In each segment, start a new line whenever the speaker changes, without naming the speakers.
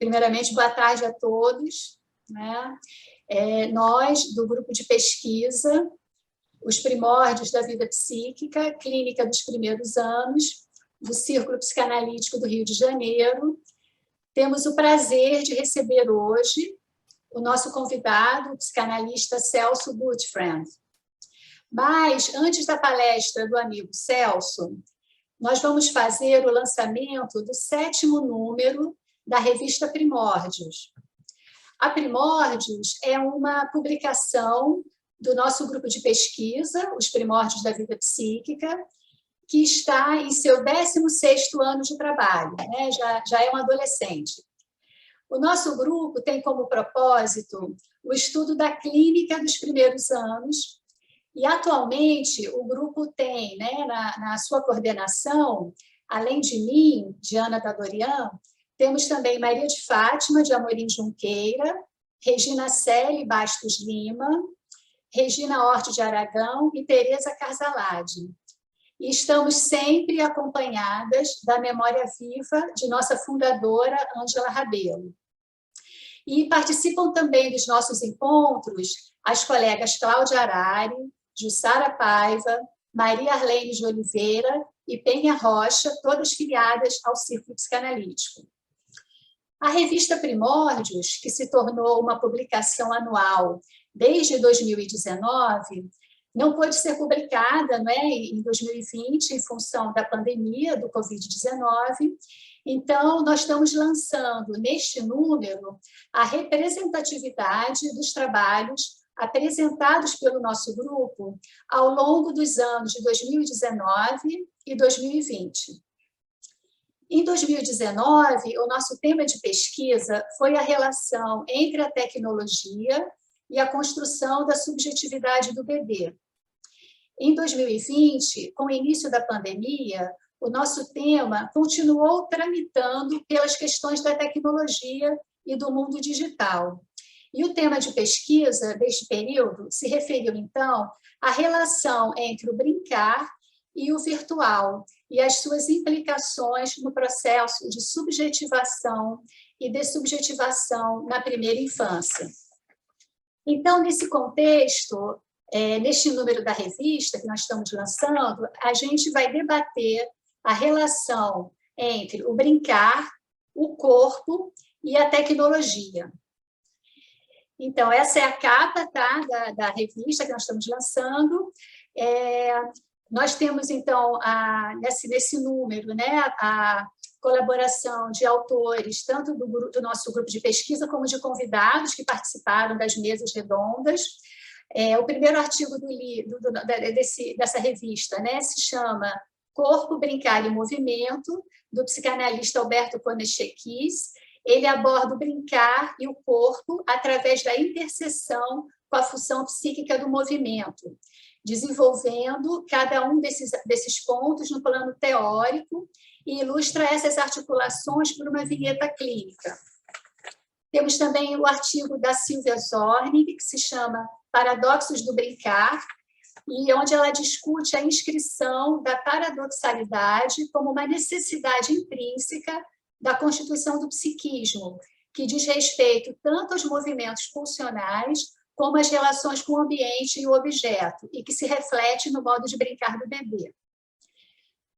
Primeiramente, boa tarde a todos, né? Nós, do grupo de pesquisa, Os Primórdios da Vida Psíquica, Clínica dos Primeiros Anos, do Círculo Psicanalítico do Rio de Janeiro, temos o prazer de receber hoje o nosso convidado, o psicanalista Celso Gutfreund. Mas, antes da palestra do amigo Celso, nós vamos fazer o lançamento do 7º número da revista Primórdios. A Primórdios é uma publicação do nosso grupo de pesquisa, Os Primórdios da Vida Psíquica, que está em seu 16º ano de trabalho, né? já é um adolescente. O nosso grupo tem como propósito o estudo da clínica dos primeiros anos, e atualmente o grupo tem, né, na sua coordenação, além de mim, Diana Tadorian, temos também Maria de Fátima de Amorim Junqueira, Regina Celi Bastos Lima, Regina Hort de Aragão e Tereza Carzalade. E estamos sempre acompanhadas da memória viva de nossa fundadora, Ângela Rabelo. E participam também dos nossos encontros as colegas Cláudia Arari, Jussara Paiva, Maria Arlene de Oliveira e Penha Rocha, todas filiadas ao Círculo Psicanalítico. A revista Primórdios, que se tornou uma publicação anual desde 2019, não pôde ser publicada, né, em 2020, em função da pandemia do Covid-19. Então, nós estamos lançando, neste número, a representatividade dos trabalhos apresentados pelo nosso grupo ao longo dos anos de 2019 e 2020. Em 2019, o nosso tema de pesquisa foi a relação entre a tecnologia e a construção da subjetividade do bebê. Em 2020, com o início da pandemia, o nosso tema continuou tramitando pelas questões da tecnologia e do mundo digital. E o tema de pesquisa deste período se referiu, então, à relação entre o brincar e o virtual e as suas implicações no processo de subjetivação e dessubjetivação na primeira infância. Então, nesse contexto, neste número da revista que nós estamos lançando, a gente vai debater a relação entre o brincar, o corpo e a tecnologia. Então, essa é a capa, tá, da revista que nós estamos lançando. Nós temos, então, nesse número, né, a colaboração de autores, tanto do nosso grupo de pesquisa, como de convidados que participaram das mesas redondas. O primeiro artigo dessa revista, né, se chama Corpo, Brincar e Movimento, do psicanalista Alberto Konechekis. Ele aborda o brincar e o corpo através da interseção com a função psíquica do movimento, desenvolvendo cada um desses pontos no plano teórico e ilustra essas articulações por uma vinheta clínica. Temos também o artigo da Silvia Zornig, que se chama Paradoxos do Brincar, e onde ela discute a inscrição da paradoxalidade como uma necessidade intrínseca da constituição do psiquismo, que diz respeito tanto aos movimentos pulsionais como às relações com o ambiente e o objeto, e que se reflete no modo de brincar do bebê.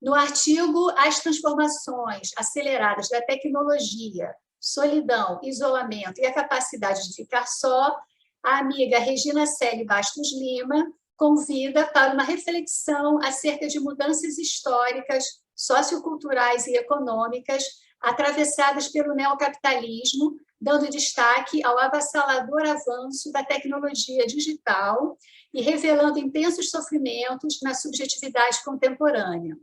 No artigo As Transformações Aceleradas da Tecnologia, Solidão, Isolamento e a Capacidade de Ficar Só, a amiga Regina Celi Bastos Lima convida para uma reflexão acerca de mudanças históricas, socioculturais e econômicas atravessadas pelo neocapitalismo, dando destaque ao avassalador avanço da tecnologia digital e revelando intensos sofrimentos na subjetividade contemporânea.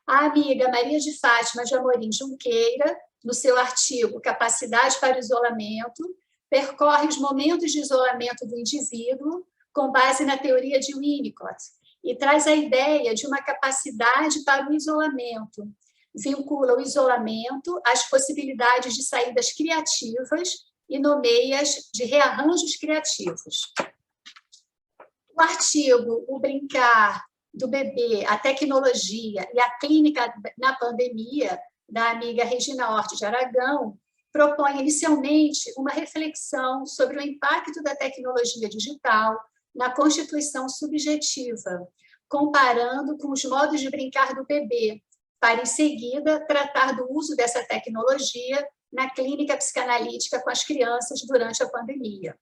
A amiga Maria de Fátima de Amorim Junqueira, no seu artigo Capacidade para o Isolamento, percorre os momentos de isolamento do indivíduo com base na teoria de Winnicott e traz a ideia de uma capacidade para o isolamento, vincula o isolamento às possibilidades de saídas criativas e nomeia-as de rearranjos criativos. O artigo O Brincar do Bebê, a Tecnologia e a Clínica na Pandemia, da amiga Regina Hort de Aragão, propõe inicialmente uma reflexão sobre o impacto da tecnologia digital na constituição subjetiva, comparando com os modos de brincar do bebê, para, em seguida, tratar do uso dessa tecnologia na clínica psicanalítica com as crianças durante a pandemia.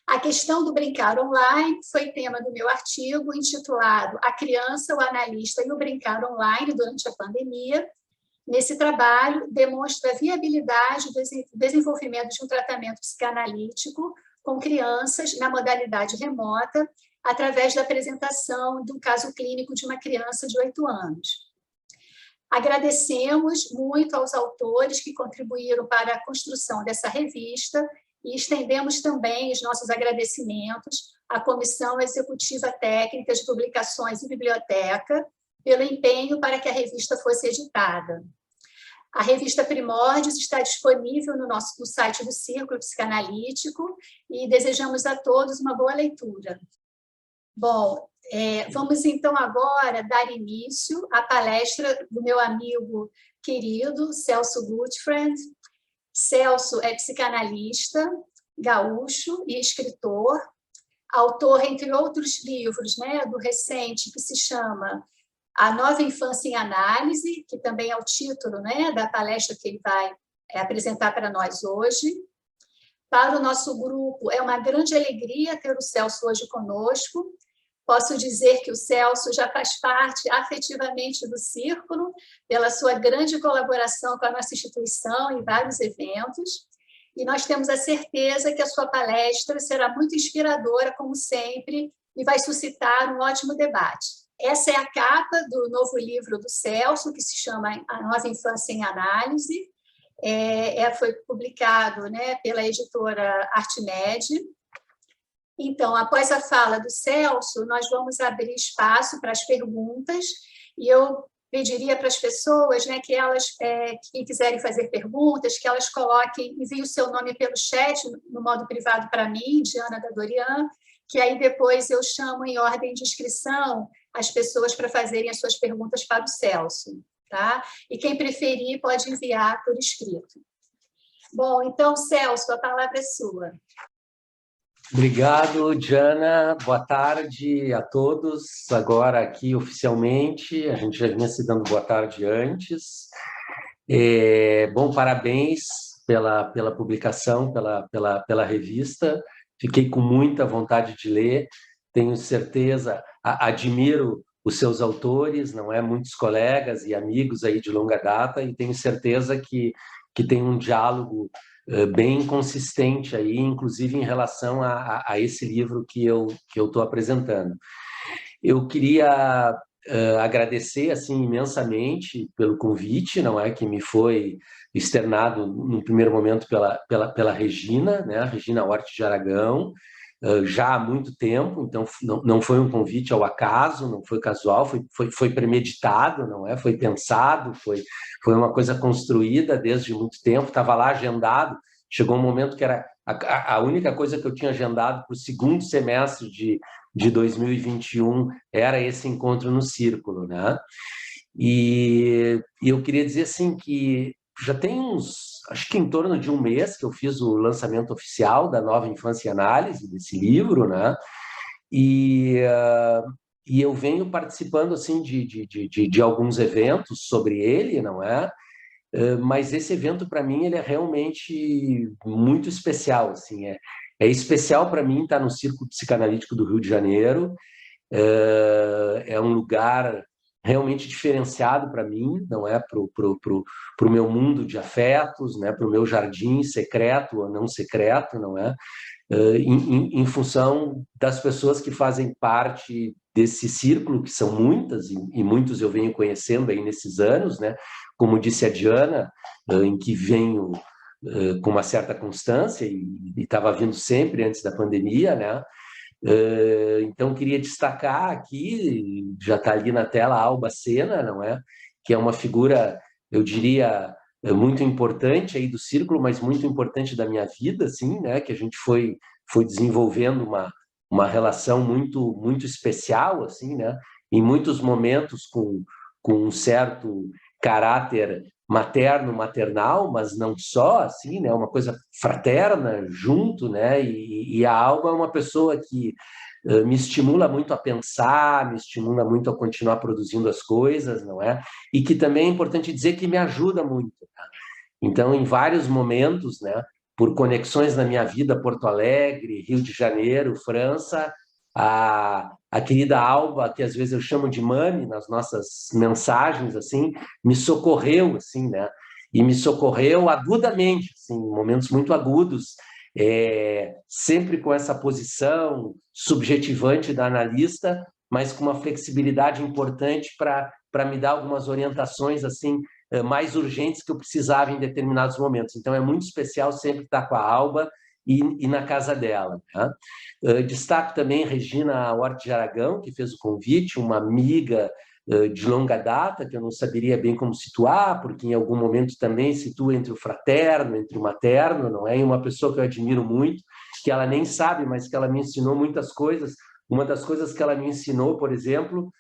A questão do brincar online foi tema do meu artigo, intitulado A Criança, o Analista e o Brincar Online durante a Pandemia. Nesse trabalho, demonstra a viabilidade do desenvolvimento de um tratamento psicanalítico com crianças na modalidade remota, através da apresentação de um caso clínico de uma criança de 8 anos. Agradecemos muito aos autores que contribuíram para a construção dessa revista e estendemos também os nossos agradecimentos à Comissão Executiva Técnica de Publicações e Biblioteca pelo empenho para que a revista fosse editada. A revista Primórdios está disponível no site do Círculo Psicanalítico e desejamos a todos uma boa leitura. Bom, vamos então agora dar início à palestra do meu amigo querido Celso Gutfreund. Celso é psicanalista, gaúcho e escritor, autor, entre outros livros, do recente, que se chama A Nova Infância em Análise, que também é o título da palestra que ele vai apresentar para nós hoje. Para o nosso grupo, é uma grande alegria ter o Celso hoje conosco. Posso dizer que o Celso já faz parte afetivamente do Círculo, pela sua grande colaboração com a nossa instituição em vários eventos, e nós temos a certeza que a sua palestra será muito inspiradora, como sempre, e vai suscitar um ótimo debate. Essa é a capa do novo livro do Celso, que se chama A Nova Infância em Análise. Foi publicado pela editora Artmed. Então, após a fala do Celso, nós vamos abrir espaço para as perguntas, e eu pediria para as pessoas que elas, que quiserem fazer perguntas, que elas enviem o seu nome pelo chat, no modo privado para mim, Diana da Dorian, que aí depois eu chamo em ordem de inscrição as pessoas para fazerem as suas perguntas para o Celso, tá? E quem preferir pode enviar por escrito. Bom, então, Celso, a palavra é sua.
Obrigado, Diana. Boa tarde a todos. Agora aqui oficialmente, a gente já vinha se dando boa tarde antes. Bom, parabéns pela publicação, pela revista. Fiquei com muita vontade de ler. Tenho certeza, admiro os seus autores, não é? Muitos colegas e amigos aí de longa data, e tenho certeza que tem um diálogo bem consistente aí, inclusive em relação a esse livro que eu estou apresentando. Eu queria agradecer assim imensamente pelo convite, não é, que me foi externado no primeiro momento pela Regina, né, a Regina Hort de Aragão, já há muito tempo. Então não foi um convite ao acaso, não foi casual, foi premeditado, não é? Foi pensado, foi uma coisa construída desde muito tempo, estava lá agendado. Chegou um momento que era a única coisa que eu tinha agendado para o segundo semestre de 2021 era esse encontro no Círculo, né? E eu queria dizer assim que já tem acho que em torno de um mês que eu fiz o lançamento oficial da Nova Infância em Análise, desse livro, né? E eu venho participando assim de alguns eventos sobre ele, não é? Mas esse evento para mim ele é realmente muito especial, assim, é especial para mim estar no Círculo Psicanalítico do Rio de Janeiro. É um lugar realmente diferenciado para mim, não é, pro meu mundo de afetos, né, para o meu jardim secreto ou não secreto, não é, em função das pessoas que fazem parte desse círculo, que são muitas, e muitos eu venho conhecendo aí nesses anos, né, como disse a Diana, em que venho com uma certa constância e estava vindo sempre antes da pandemia, né. Então, queria destacar aqui, já está ali na tela, a Alba Sena, não é? Que é uma figura, eu diria, muito importante aí do Círculo, mas muito importante da minha vida, assim, né? Que a gente foi desenvolvendo uma relação muito especial, assim, né? Em muitos momentos com um certo caráter materno, maternal, mas não só, assim, né? Uma coisa fraterna junto, né? E a Alba é uma pessoa que me estimula muito a pensar, me estimula muito a continuar produzindo as coisas, não é? E que também é importante dizer que me ajuda muito. Tá? Então, em vários momentos, né? Por conexões na minha vida, Porto Alegre, Rio de Janeiro, França, a querida Alba, que às vezes eu chamo de mãe nas nossas mensagens, assim, me socorreu, assim, né? E me socorreu agudamente, assim, em momentos muito agudos, sempre com essa posição subjetivante da analista, mas com uma flexibilidade importante para me dar algumas orientações, assim, mais urgentes que eu precisava em determinados momentos. Então, é muito especial sempre estar com a Alba e na casa dela. Tá? Destaco também Regina Hort de Aragão, que fez o convite, uma amiga de longa data, que eu não saberia bem como situar, porque em algum momento também situa entre o fraterno, entre o materno, não é? E uma pessoa que eu admiro muito, que ela nem sabe, mas que ela me ensinou muitas coisas. Uma das coisas que ela me ensinou, por exemplo,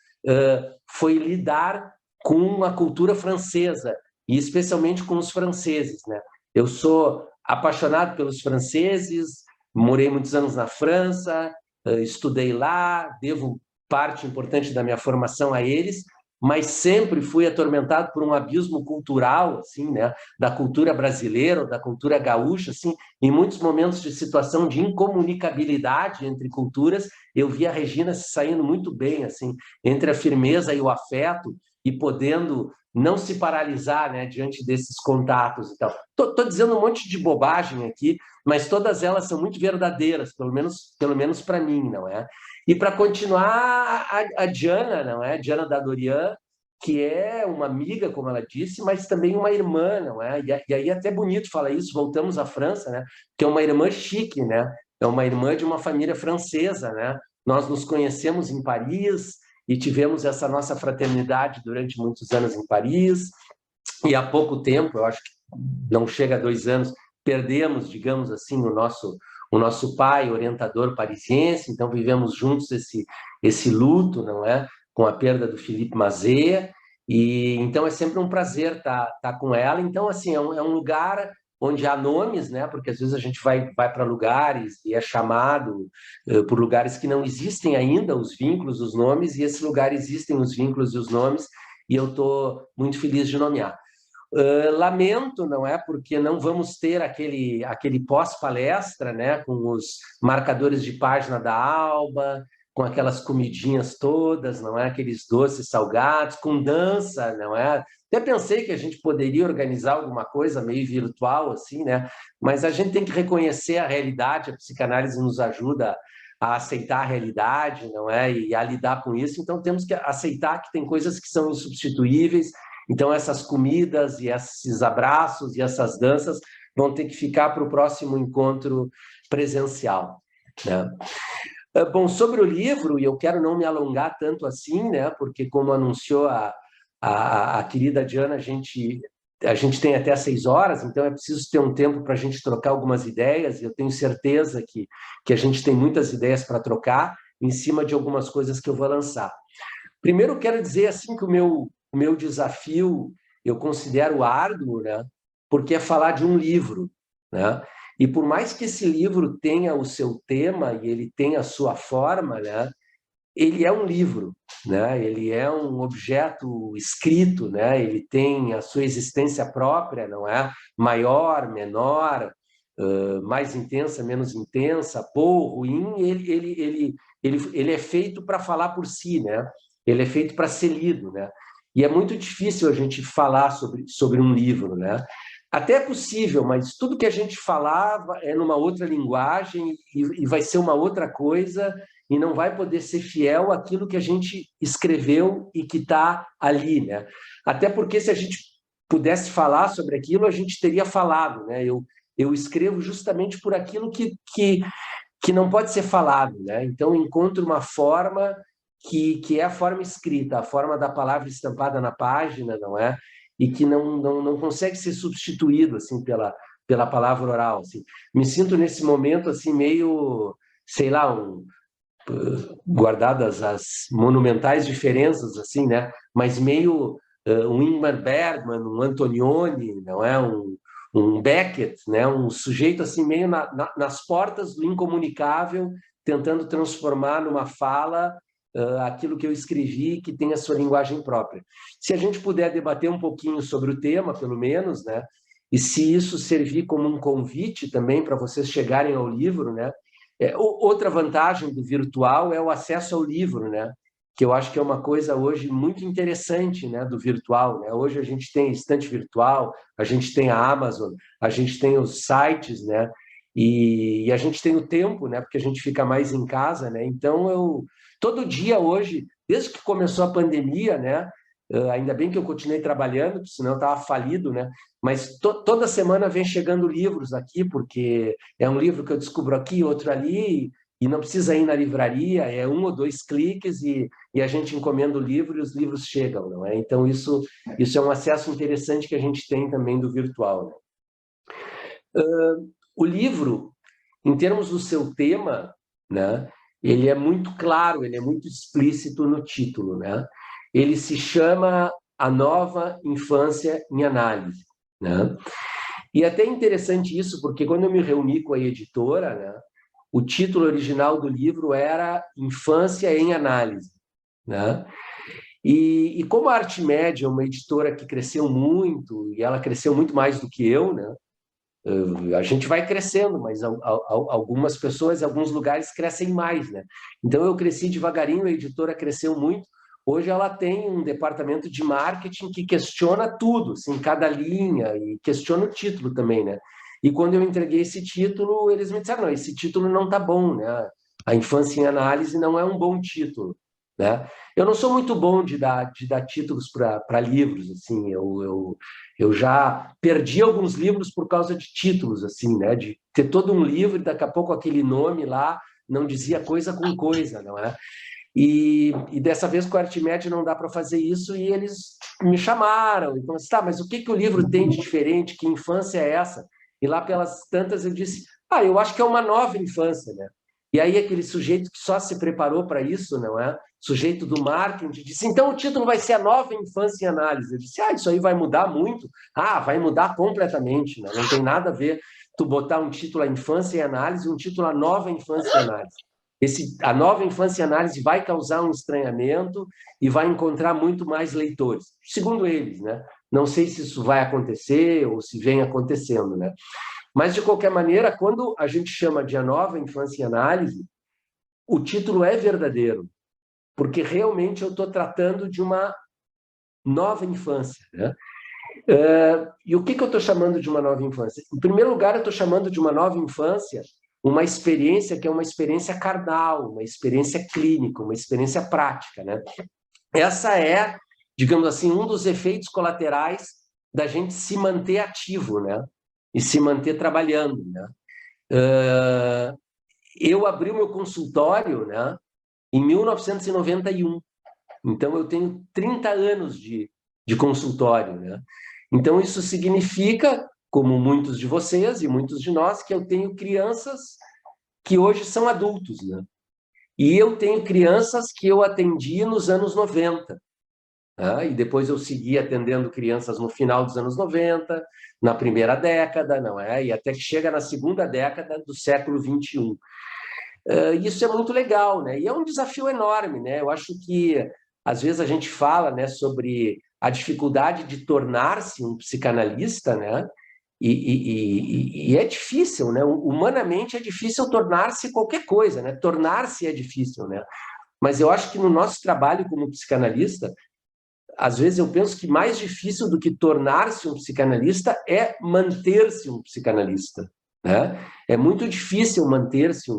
foi lidar com a cultura francesa, e especialmente com os franceses, né? Eu sou apaixonado pelos franceses, morei muitos anos na França, estudei lá, devo parte importante da minha formação a eles, mas sempre fui atormentado por um abismo cultural, assim, né, da cultura brasileira, da cultura gaúcha, assim, em muitos momentos de situação de incomunicabilidade entre culturas, eu vi a Regina se saindo muito bem, assim, entre a firmeza e o afeto, e podendo não se paralisar, né, diante desses contatos e tal. Tô dizendo um monte de bobagem aqui, mas todas elas são muito verdadeiras, pelo menos para mim, não é? E para continuar, a Diana, não é? Diana da Dorian, que é uma amiga, como ela disse, mas também uma irmã, não é? E aí é até bonito falar isso, voltamos à França, né? Que é uma irmã chique, né? É uma irmã de uma família francesa, né? Nós nos conhecemos em Paris e tivemos essa nossa fraternidade durante muitos anos em Paris, e há pouco tempo, eu acho que não chega a 2 anos, perdemos, digamos assim, o nosso pai, orientador parisiense, então vivemos juntos esse luto, não é? Com a perda do Philippe Mazet, e então é sempre um prazer estar com ela. Então, assim, é um lugar onde há nomes, né? Porque às vezes a gente vai para lugares e é chamado por lugares que não existem ainda os vínculos, os nomes, e esse lugar existem os vínculos e os nomes, e eu estou muito feliz de nomear. Lamento, não é? Porque não vamos ter aquele pós-palestra, né? Com os marcadores de página da Alba, com aquelas comidinhas todas, não é? Aqueles doces salgados, com dança, não é? Até pensei que a gente poderia organizar alguma coisa meio virtual, assim, né? Mas a gente tem que reconhecer a realidade, a psicanálise nos ajuda a aceitar a realidade, não é? E a lidar com isso, então temos que aceitar que tem coisas que são insubstituíveis. Então, essas comidas e esses abraços e essas danças vão ter que ficar para o próximo encontro presencial. Né? Bom, sobre o livro, e eu quero não me alongar tanto assim, né? Porque, como anunciou a querida Diana, a gente tem até 6 horas, então é preciso ter um tempo para a gente trocar algumas ideias, e eu tenho certeza que a gente tem muitas ideias para trocar em cima de algumas coisas que eu vou lançar. Primeiro, quero dizer assim que o meu desafio eu considero árduo, né? Porque é falar de um livro, né? E por mais que esse livro tenha o seu tema e ele tenha a sua forma, né? Ele é um livro, né? Ele é um objeto escrito, né? Ele tem a sua existência própria, não é? Maior, menor, mais intensa, menos intensa, boa, ruim. Ele é feito para falar por si, né? Ele é feito para ser lido, né? E é muito difícil a gente falar sobre um livro, né? Até é possível, mas tudo que a gente falar é numa outra linguagem e vai ser uma outra coisa e não vai poder ser fiel àquilo que a gente escreveu e que está ali, né? Até porque se a gente pudesse falar sobre aquilo, a gente teria falado, né? Eu escrevo justamente por aquilo que não pode ser falado, né? Então, encontro uma forma que é a forma escrita, a forma da palavra estampada na página, não é? E que não consegue ser substituído, assim, pela palavra oral, assim. Me sinto, nesse momento, assim, meio, sei lá, guardadas as monumentais diferenças, assim, né? Mas meio um Ingmar Bergman, um Antonioni, não é? Um Beckett, né? Um sujeito assim meio nas portas do incomunicável, tentando transformar numa fala aquilo que eu escrevi, que tem a sua linguagem própria. Se a gente puder debater um pouquinho sobre o tema, pelo menos, né? E se isso servir como um convite também para vocês chegarem ao livro, né? Outra vantagem do virtual é o acesso ao livro, né? Que eu acho que é uma coisa hoje muito interessante, né, do virtual, né? Hoje a gente tem estante virtual, a gente tem a Amazon, a gente tem os sites, né? E a gente tem o tempo, né? Porque a gente fica mais em casa, né? Então todo dia hoje, desde que começou a pandemia, né? Ainda bem que eu continuei trabalhando, porque senão eu estava falido, né? Mas toda semana vem chegando livros aqui, porque é um livro que eu descubro aqui, outro ali, e não precisa ir na livraria, é 1 ou 2 cliques e a gente encomenda o livro e os livros chegam, não é? Então, isso é um acesso interessante que a gente tem também do virtual, né? O livro, em termos do seu tema, né, ele é muito claro, ele é muito explícito no título, né? Ele se chama A Nova Infância em Análise, né? E é até interessante isso, porque quando eu me reuni com a editora, né, o título original do livro era Infância em Análise, né? E como a Artimédia é uma editora que cresceu muito, e ela cresceu muito mais do que eu, né? A gente vai crescendo, mas algumas pessoas em alguns lugares crescem mais, né? Então eu cresci devagarinho, a editora cresceu muito. Hoje ela tem um departamento de marketing que questiona tudo, assim, cada linha, e questiona o título também, né? E quando eu entreguei esse título, eles me disseram, não, esse título não está bom, né? A Infância em Análise não é um bom título, né? Eu não sou muito bom de dar títulos para livros, assim, eu já perdi alguns livros por causa de títulos, assim, né? De ter todo um livro e daqui a pouco aquele nome lá não dizia coisa com coisa, não é? E dessa vez com a Artimédia não dá para fazer isso e eles me chamaram. Então, tá, mas o que o livro tem de diferente? Que infância é essa? E lá pelas tantas eu disse, eu acho que é uma nova infância, né? E aí aquele sujeito que só se preparou para isso, não é? Sujeito do marketing, disse, então o título vai ser A Nova Infância em Análise. Eu disse, isso aí vai mudar muito. Vai mudar completamente, né? Não tem nada a ver tu botar um título A Infância em Análise e um título A Nova Infância em Análise. A Nova Infância em Análise vai causar um estranhamento e vai encontrar muito mais leitores, segundo eles, né? Não sei se isso vai acontecer ou se vem acontecendo, né? Mas, de qualquer maneira, quando a gente chama de A Nova Infância em Análise, o título é verdadeiro, porque realmente eu estou tratando de uma nova infância, né? E o que eu estou chamando de uma nova infância? Em primeiro lugar, eu estou chamando de uma nova infância uma experiência que é uma experiência carnal, uma experiência clínica, uma experiência prática, né? Essa é, digamos assim, um dos efeitos colaterais da gente se manter ativo, né? E se manter trabalhando, né? Eu abri o meu consultório, né, em 1991. Então, eu tenho 30 anos de consultório, né? Então, isso significa, como muitos de vocês e muitos de nós, que eu tenho crianças que hoje são adultos, né? E eu tenho crianças que eu atendi nos anos 90, né? E depois eu segui atendendo crianças no final dos anos 90, na primeira década, não é? E até que chega na segunda década do século 21. Isso é muito legal, né? E é um desafio enorme, né? Eu acho que, às vezes, a gente fala, né, sobre a dificuldade de tornar-se um psicanalista, né? E é difícil, né? Humanamente é difícil tornar-se qualquer coisa, né? Tornar-se é difícil, né? Mas eu acho que no nosso trabalho como psicanalista, às vezes eu penso que mais difícil do que tornar-se um psicanalista é manter-se um psicanalista, né? É muito difícil manter-se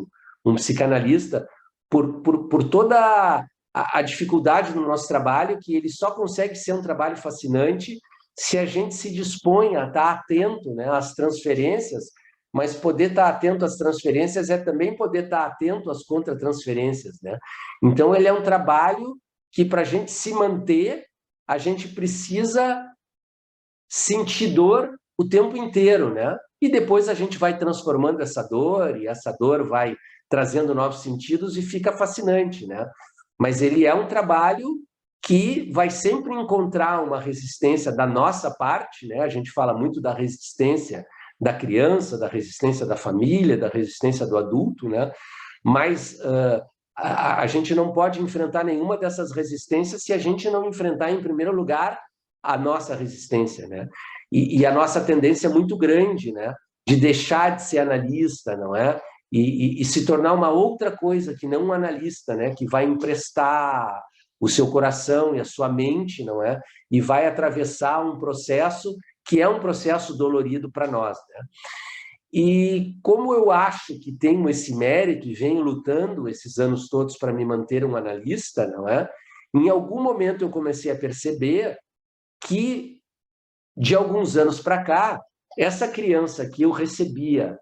um psicanalista por toda a dificuldade no nosso trabalho, que ele só consegue ser um trabalho fascinante se a gente se dispõe a estar atento, né, às transferências, mas poder estar atento às transferências é também poder estar atento às contratransferências, né? Então, ele é um trabalho que, para a gente se manter, a gente precisa sentir dor o tempo inteiro, né? E depois a gente vai transformando essa dor, e essa dor vai trazendo novos sentidos e fica fascinante, né? Mas ele é um trabalho que vai sempre encontrar uma resistência da nossa parte, né? A gente fala muito da resistência da criança, da resistência da família, da resistência do adulto, né? Mas a gente não pode enfrentar nenhuma dessas resistências se a gente não enfrentar, em primeiro lugar, a nossa resistência, né? E a nossa tendência é muito grande, né? De deixar de ser analista, não é? E se tornar uma outra coisa que não um analista, né? Que vai emprestar o seu coração e a sua mente, não é? E vai atravessar um processo que é um processo dolorido para nós, né? E como eu acho que tenho esse mérito e venho lutando esses anos todos para me manter um analista, não é? Em algum momento eu comecei a perceber que, de alguns anos para cá, essa criança que eu recebia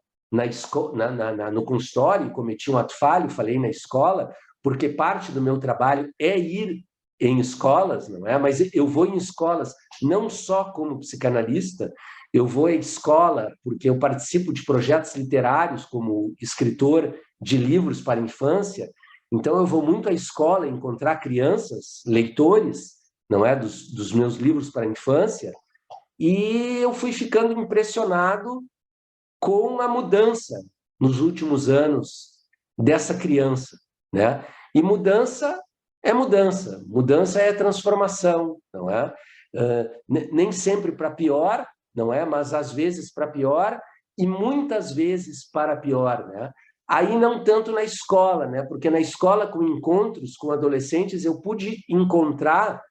no consultório, cometi um ato falho, falei na escola, porque parte do meu trabalho é ir em escolas, não é? Mas eu vou em escolas não só como psicanalista, eu vou à escola porque eu participo de projetos literários como escritor de livros para a infância, então eu vou muito à escola encontrar crianças, leitores, não é, dos meus livros para a infância, e eu fui ficando impressionado com a mudança nos últimos anos dessa criança, né? E mudança é transformação, não é? Nem sempre para pior, não é? Mas às vezes para pior e muitas vezes para pior, né? Aí não tanto na escola, né? Porque na escola, com encontros com adolescentes, eu pude encontrar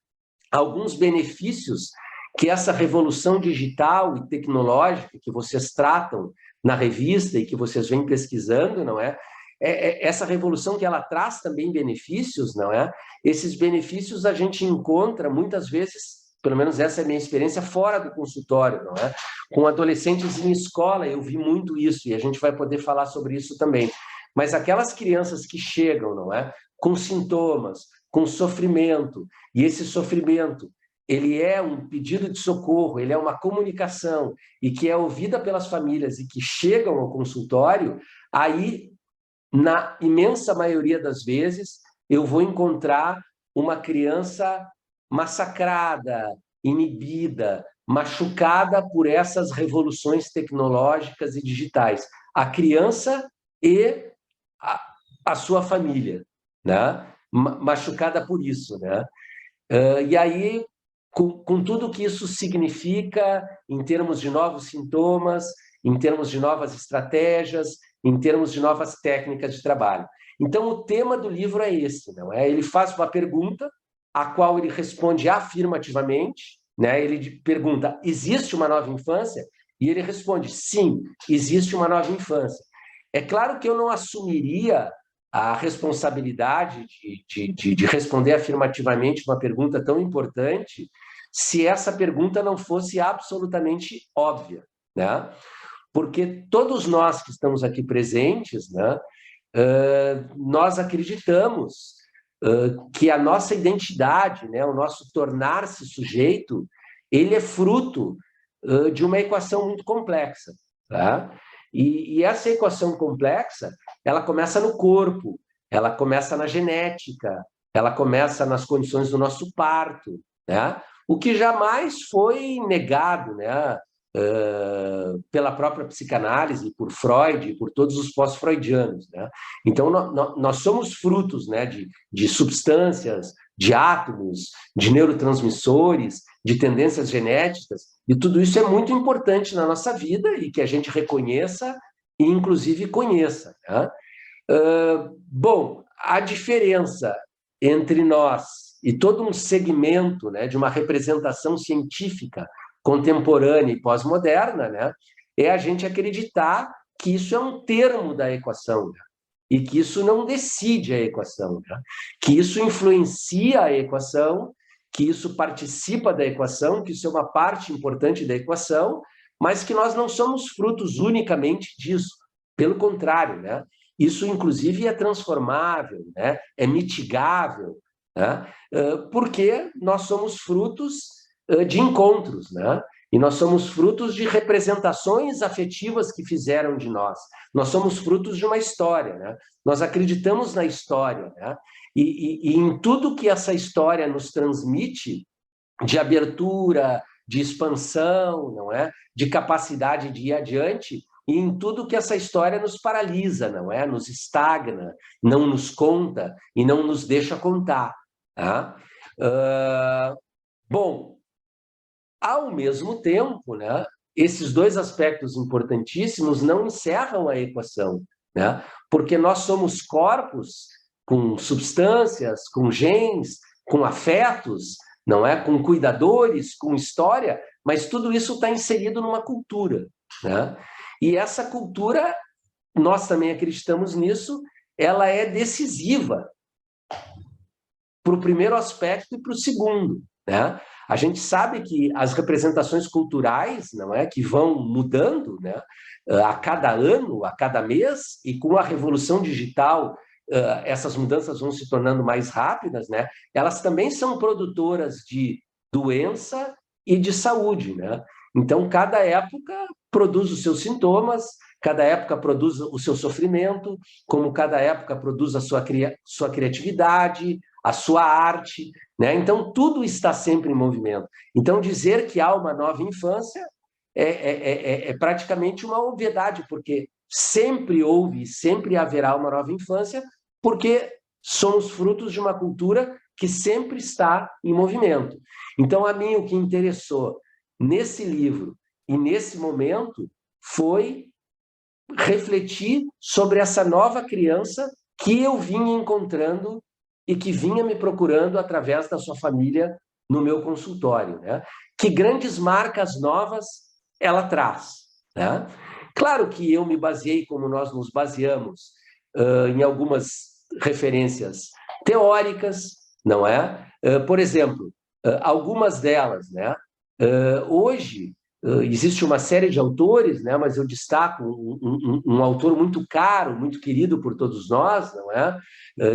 alguns benefícios que essa revolução digital e tecnológica que vocês tratam na revista e que vocês vêm pesquisando, não é? Essa revolução que ela traz também benefícios, não é? Esses benefícios a gente encontra muitas vezes, pelo menos essa é a minha experiência, fora do consultório, não é? Com adolescentes em escola, eu vi muito isso, e a gente vai poder falar sobre isso também. Mas aquelas crianças que chegam, não é? Com sintomas, com sofrimento, e esse sofrimento, ele é um pedido de socorro, ele é uma comunicação, e que é ouvida pelas famílias e que chegam ao consultório, aí, na imensa maioria das vezes, eu vou encontrar uma criança massacrada, inibida, machucada por essas revoluções tecnológicas e digitais. A criança e a sua família, né? Machucada por isso, né? E aí, com tudo que isso significa em termos de novos sintomas, em termos de novas estratégias, em termos de novas técnicas de trabalho. Então, o tema do livro é esse, não é? Ele faz uma pergunta, a qual ele responde afirmativamente, né? Ele pergunta, existe uma nova infância? E ele responde, sim, existe uma nova infância. É claro que eu não assumiria a responsabilidade de responder afirmativamente uma pergunta tão importante se essa pergunta não fosse absolutamente óbvia, né? Porque todos nós que estamos aqui presentes, né, nós acreditamos que a nossa identidade, né, o nosso tornar-se sujeito, ele é fruto de uma equação muito complexa, tá? E essa equação complexa, ela começa no corpo, ela começa na genética, ela começa nas condições do nosso parto, né? O que jamais foi negado, né? Pela própria psicanálise, por Freud e por todos os pós-freudianos, né? Então, nós somos frutos, né, de substâncias, de átomos, de neurotransmissores, de tendências genéticas, e tudo isso é muito importante na nossa vida e que a gente reconheça e, inclusive, conheça, né? Bom, a diferença entre nós e todo um segmento, né, de uma representação científica contemporânea e pós-moderna, né, é a gente acreditar que isso é um termo da equação, né, e que isso não decide a equação, né, que isso influencia a equação, que isso participa da equação, que isso é uma parte importante da equação, mas que nós não somos frutos unicamente disso. Pelo contrário, né, isso, inclusive, é transformável, né, é mitigável, né, porque nós somos frutos de encontros, né? E nós somos frutos de representações afetivas que fizeram de nós. Nós somos frutos de uma história, né? Nós acreditamos na história, né? E em tudo que essa história nos transmite, de abertura, de expansão, não é? De capacidade de ir adiante, e em tudo que essa história nos paralisa, não é? Nos estagna, não nos conta e não nos deixa contar. Tá? Bom, ao mesmo tempo, né, esses dois aspectos importantíssimos não encerram a equação, né? Porque nós somos corpos com substâncias, com genes, com afetos, não é? Com cuidadores, com história, mas tudo isso está inserido numa cultura, né? E essa cultura, nós também acreditamos nisso, ela é decisiva para o primeiro aspecto e para o segundo, né? A gente sabe que as representações culturais, não é, que vão mudando, né, a cada ano, a cada mês, e com a revolução digital, essas mudanças vão se tornando mais rápidas, né? Elas também são produtoras de doença e de saúde, né? Então, cada época produz os seus sintomas, cada época produz o seu sofrimento, como cada época produz a sua criatividade, a sua arte, né? Então, tudo está sempre em movimento. Então, dizer que há uma nova infância é praticamente uma obviedade, porque sempre houve e sempre haverá uma nova infância, porque somos frutos de uma cultura que sempre está em movimento. Então, a mim, o que interessou nesse livro e nesse momento foi refletir sobre essa nova criança que eu vinha encontrando e que vinha me procurando através da sua família no meu consultório, né? Que grandes marcas novas ela traz, né? Claro que eu me baseei, como nós nos baseamos, em algumas referências teóricas, não é? Por exemplo, algumas delas, né? Hoje, existe uma série de autores, né, mas eu destaco um autor muito caro, muito querido por todos nós, não é?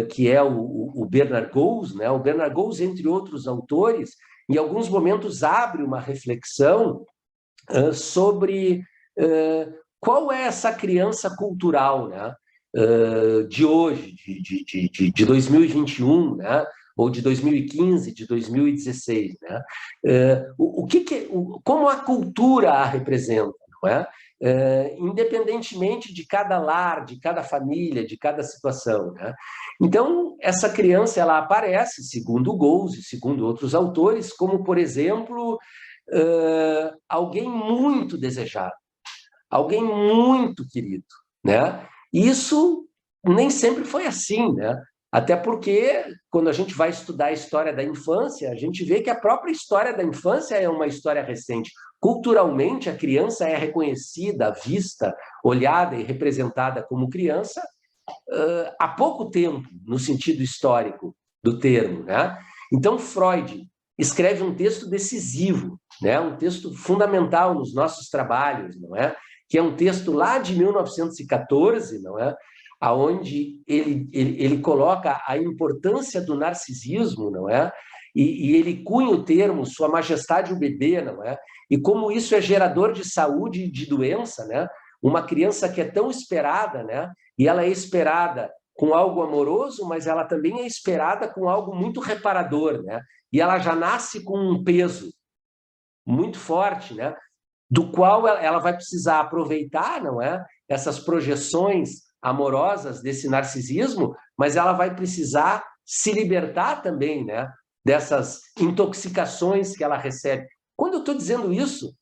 Que é o Bernard Goes, né? O Bernard Goes, entre outros autores, em alguns momentos abre uma reflexão sobre qual é essa criança cultural, né? De hoje, de 2021, né? Ou de 2015, de 2016, né? Como a cultura a representa, não é? Independentemente de cada lar, de cada família, de cada situação, né? Então, essa criança ela aparece, segundo o Goes e segundo outros autores, como, por exemplo, alguém muito desejado, alguém muito querido, né? Isso nem sempre foi assim, né? Até porque, quando a gente vai estudar a história da infância, a gente vê que a própria história da infância é uma história recente. Culturalmente, a criança é reconhecida, vista, olhada e representada como criança há pouco tempo, no sentido histórico do termo, né? Então, Freud escreve um texto decisivo, né? Um texto fundamental nos nossos trabalhos, não é? Que é um texto lá de 1914, não é? Aonde ele coloca a importância do narcisismo, não é? E ele cunha o termo Sua Majestade o Bebê, não é? E como isso é gerador de saúde e de doença, né? Uma criança que é tão esperada, né? E ela é esperada com algo amoroso, mas ela também é esperada com algo muito reparador, né? E ela já nasce com um peso muito forte, né? Do qual ela vai precisar aproveitar, não é? Essas projeções amorosas desse narcisismo, mas ela vai precisar se libertar também, né? Dessas intoxicações que ela recebe. Quando eu estou dizendo isso,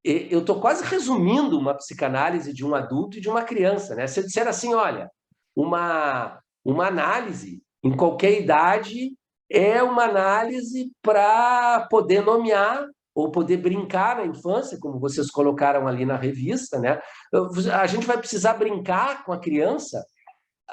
eu estou quase resumindo uma psicanálise de um adulto e de uma criança, né? Se eu disser assim, olha, uma análise em qualquer idade é uma análise para poder nomear ou poder brincar na infância, como vocês colocaram ali na revista, né? A gente vai precisar brincar com a criança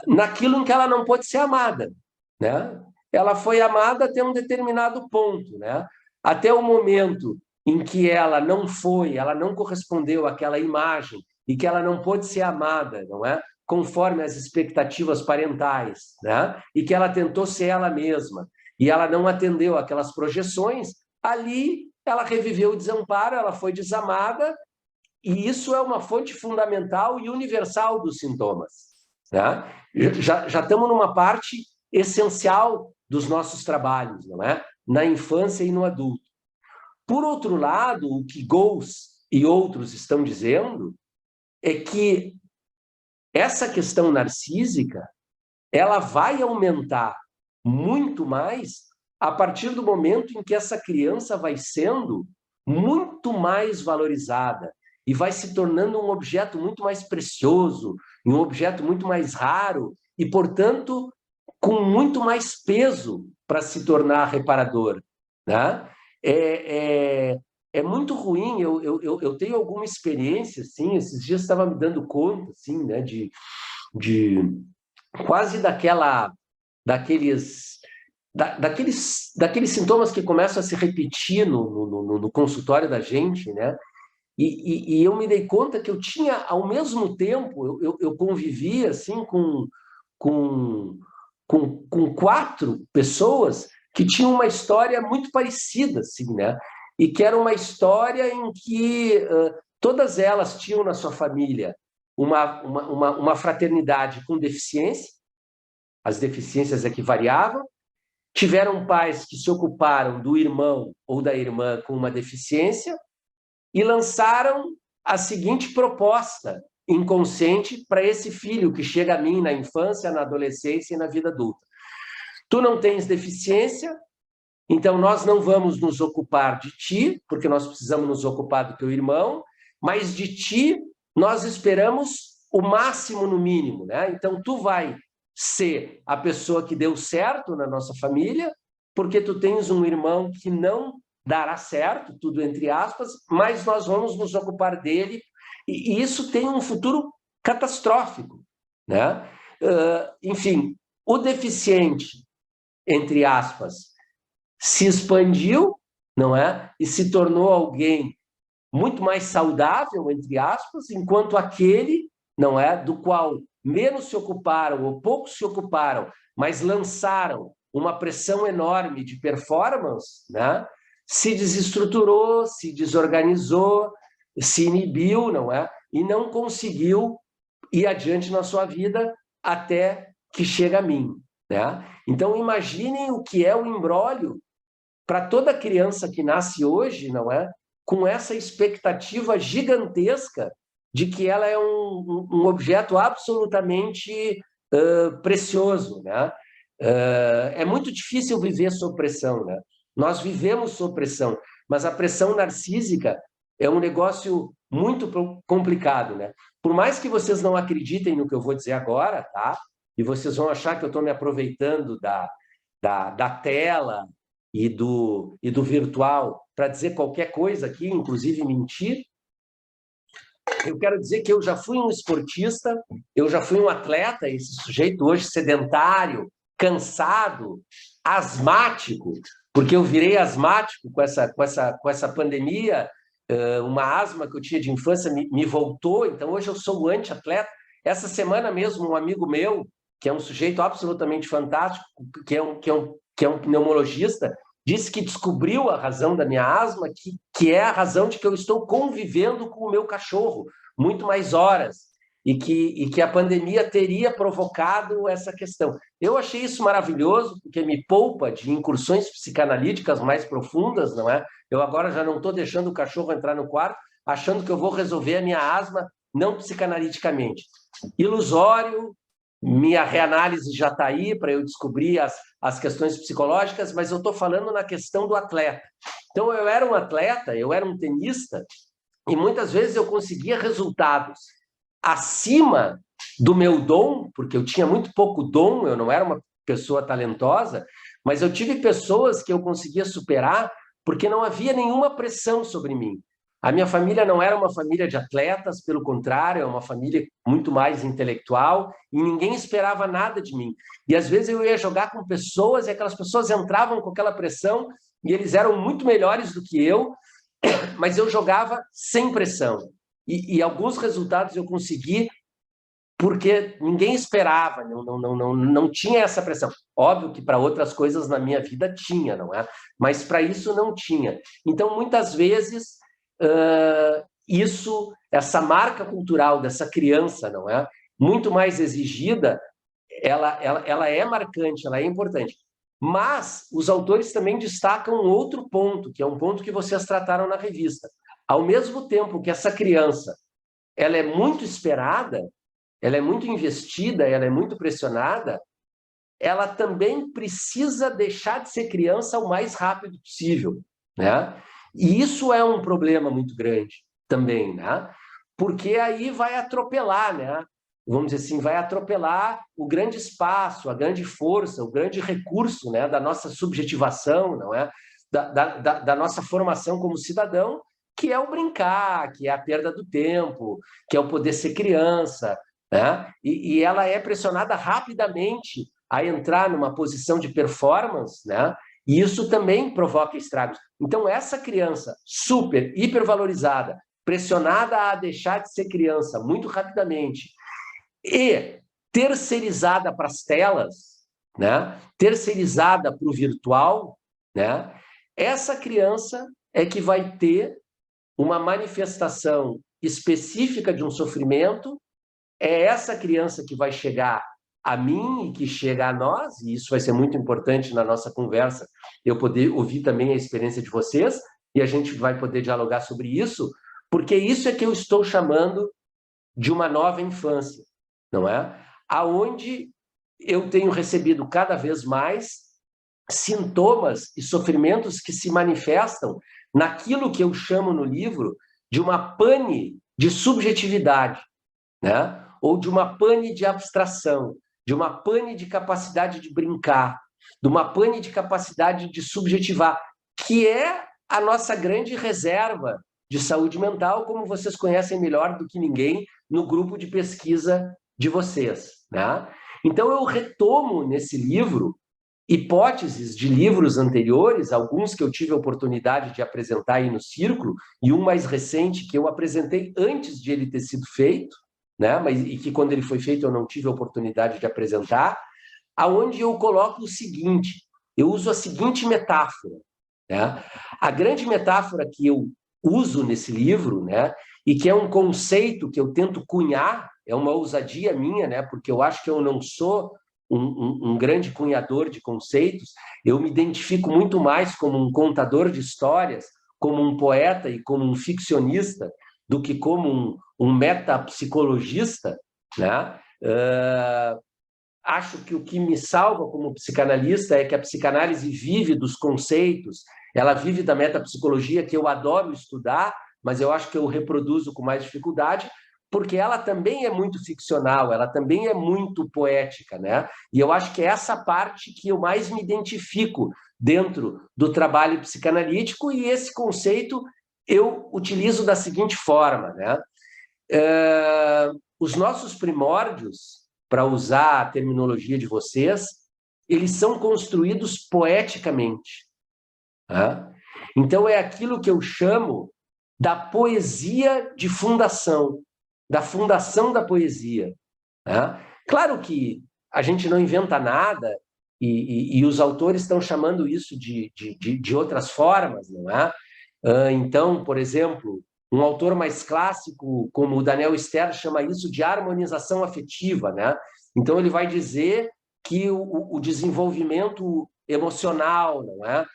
naquilo em que ela não pode ser amada, né? Ela foi amada até um determinado ponto, né? Até o momento em que ela não correspondeu àquela imagem e que ela não pôde ser amada, não é? Conforme as expectativas parentais, né? E que ela tentou ser ela mesma e ela não atendeu aquelas projeções, ali ela reviveu o desamparo, ela foi desamada, e isso é uma fonte fundamental e universal dos sintomas, né? Já estamos numa parte essencial dos nossos trabalhos, não é? Na infância e no adulto. Por outro lado, o que Goels e outros estão dizendo é que essa questão narcísica ela vai aumentar muito mais a partir do momento em que essa criança vai sendo muito mais valorizada e vai se tornando um objeto muito mais precioso, um objeto muito mais raro e, portanto, com muito mais peso para se tornar reparador, né? É muito ruim, eu tenho alguma experiência, assim, esses dias estava me dando conta, assim, né, de quase daqueles sintomas que começam a se repetir no consultório da gente, né? E eu me dei conta que eu tinha, ao mesmo tempo, eu convivia assim, com 4 pessoas que tinham uma história muito parecida, assim, né? E que era uma história em que todas elas tinham na sua família uma fraternidade com deficiência, as deficiências é que variavam, tiveram pais que se ocuparam do irmão ou da irmã com uma deficiência e lançaram a seguinte proposta inconsciente para esse filho que chega a mim na infância, na adolescência e na vida adulta. Tu não tens deficiência, então nós não vamos nos ocupar de ti, porque nós precisamos nos ocupar do teu irmão, mas de ti nós esperamos o máximo no mínimo, né? Então tu vai ser a pessoa que deu certo na nossa família, porque tu tens um irmão que não dará certo, tudo entre aspas, mas nós vamos nos ocupar dele, e isso tem um futuro catastrófico, né? Enfim, o deficiente, entre aspas, se expandiu, não é? E se tornou alguém muito mais saudável, entre aspas, enquanto aquele, não é, do qual menos se ocuparam ou pouco se ocuparam, mas lançaram uma pressão enorme de performance, né? Se desestruturou, se desorganizou, se inibiu, não é? E não conseguiu ir adiante na sua vida até que chega a mim, né? Então imaginem o que é o imbróglio para toda criança que nasce hoje, não é? Com essa expectativa gigantesca de que ela é um objeto absolutamente precioso, né? É muito difícil viver sob pressão, né? Nós vivemos sob pressão, mas a pressão narcísica é um negócio muito complicado, né? Por mais que vocês não acreditem no que eu vou dizer agora, tá? E vocês vão achar que eu estou me aproveitando da tela e do virtual para dizer qualquer coisa aqui, inclusive mentir, eu quero dizer que eu já fui um esportista, eu já fui um atleta, esse sujeito hoje sedentário, cansado, asmático, porque eu virei asmático com essa pandemia, uma asma que eu tinha de infância me voltou, então hoje eu sou um anti-atleta. Essa semana mesmo, um amigo meu, que é um sujeito absolutamente fantástico, que é um pneumologista, disse que descobriu a razão da minha asma, que é a razão de que eu estou convivendo com o meu cachorro muito mais horas, e que a pandemia teria provocado essa questão. Eu achei isso maravilhoso, porque me poupa de incursões psicanalíticas mais profundas, não é? Eu agora já não estou deixando o cachorro entrar no quarto, achando que eu vou resolver a minha asma não psicanaliticamente. Ilusório, minha reanálise já está aí para eu descobrir as questões psicológicas, mas eu estou falando na questão do atleta. Então, eu era um atleta, eu era um tenista, e muitas vezes eu conseguia resultados acima do meu dom, porque eu tinha muito pouco dom, eu não era uma pessoa talentosa, mas eu tive pessoas que eu conseguia superar porque não havia nenhuma pressão sobre mim. A minha família não era uma família de atletas, pelo contrário, é uma família muito mais intelectual, e ninguém esperava nada de mim. E às vezes eu ia jogar com pessoas, e aquelas pessoas entravam com aquela pressão, e eles eram muito melhores do que eu, mas eu jogava sem pressão. E alguns resultados eu consegui porque ninguém esperava, não tinha essa pressão. Óbvio que para outras coisas na minha vida tinha, não é? Mas para isso não tinha. Então, muitas vezes, essa marca cultural dessa criança, não é? Muito mais exigida, ela é marcante, ela é importante. Mas os autores também destacam um outro ponto, que é um ponto que vocês trataram na revista. Ao mesmo tempo que essa criança ela é muito esperada, ela é muito investida, ela é muito pressionada, ela também precisa deixar de ser criança o mais rápido possível, né? E isso é um problema muito grande também, né? Porque aí vai atropelar, né? Vamos dizer assim, vai atropelar o grande espaço, a grande força, o grande recurso, né, da nossa subjetivação, não é? Da nossa formação como cidadão, que é o brincar, que é a perda do tempo, que é o poder ser criança, né? E ela é pressionada rapidamente a entrar numa posição de performance, né? E isso também provoca estragos. Então, essa criança super, hipervalorizada, pressionada a deixar de ser criança muito rapidamente e terceirizada para as telas, né? Terceirizada para o virtual, né? Essa criança é que vai ter uma manifestação específica de um sofrimento, é essa criança que vai chegar a mim e que chega a nós, e isso vai ser muito importante na nossa conversa, eu poder ouvir também a experiência de vocês, e a gente vai poder dialogar sobre isso, porque isso é que eu estou chamando de uma nova infância, não é? Aonde eu tenho recebido cada vez mais sintomas e sofrimentos que se manifestam naquilo que eu chamo no livro de uma pane de subjetividade, né? Ou de uma pane de abstração, de uma pane de capacidade de brincar, de uma pane de capacidade de subjetivar, que é a nossa grande reserva de saúde mental, como vocês conhecem melhor do que ninguém no grupo de pesquisa de vocês, né? Então, eu retomo nesse livro hipóteses de livros anteriores, alguns que eu tive a oportunidade de apresentar aí no Círculo, e um mais recente que eu apresentei antes de ele ter sido feito, né? E que quando ele foi feito eu não tive a oportunidade de apresentar, aonde eu coloco o seguinte, eu uso a seguinte metáfora, né? A grande metáfora que eu uso nesse livro, né, e que é um conceito que eu tento cunhar, é uma ousadia minha, né, porque eu acho que eu não sou um grande cunhador de conceitos, eu me identifico muito mais como um contador de histórias, como um poeta e como um ficcionista, do que como um metapsicologista, né? Acho que o que me salva como psicanalista é que a psicanálise vive dos conceitos, ela vive da metapsicologia, que eu adoro estudar, mas eu acho que eu reproduzo com mais dificuldade, porque ela também é muito ficcional, ela também é muito poética, né? E eu acho que é essa parte que eu mais me identifico dentro do trabalho psicanalítico, e esse conceito eu utilizo da seguinte forma, né? Os nossos primórdios, para usar a terminologia de vocês, eles são construídos poeticamente, né? Então, é aquilo que eu chamo da poesia de fundação, da fundação da poesia, né? Claro que a gente não inventa nada, e os autores estão chamando isso de outras formas, não é? Então, por exemplo, um autor mais clássico, como o Daniel Stern, chama isso de harmonização afetiva, né? Então, ele vai dizer que o desenvolvimento emocional, não é?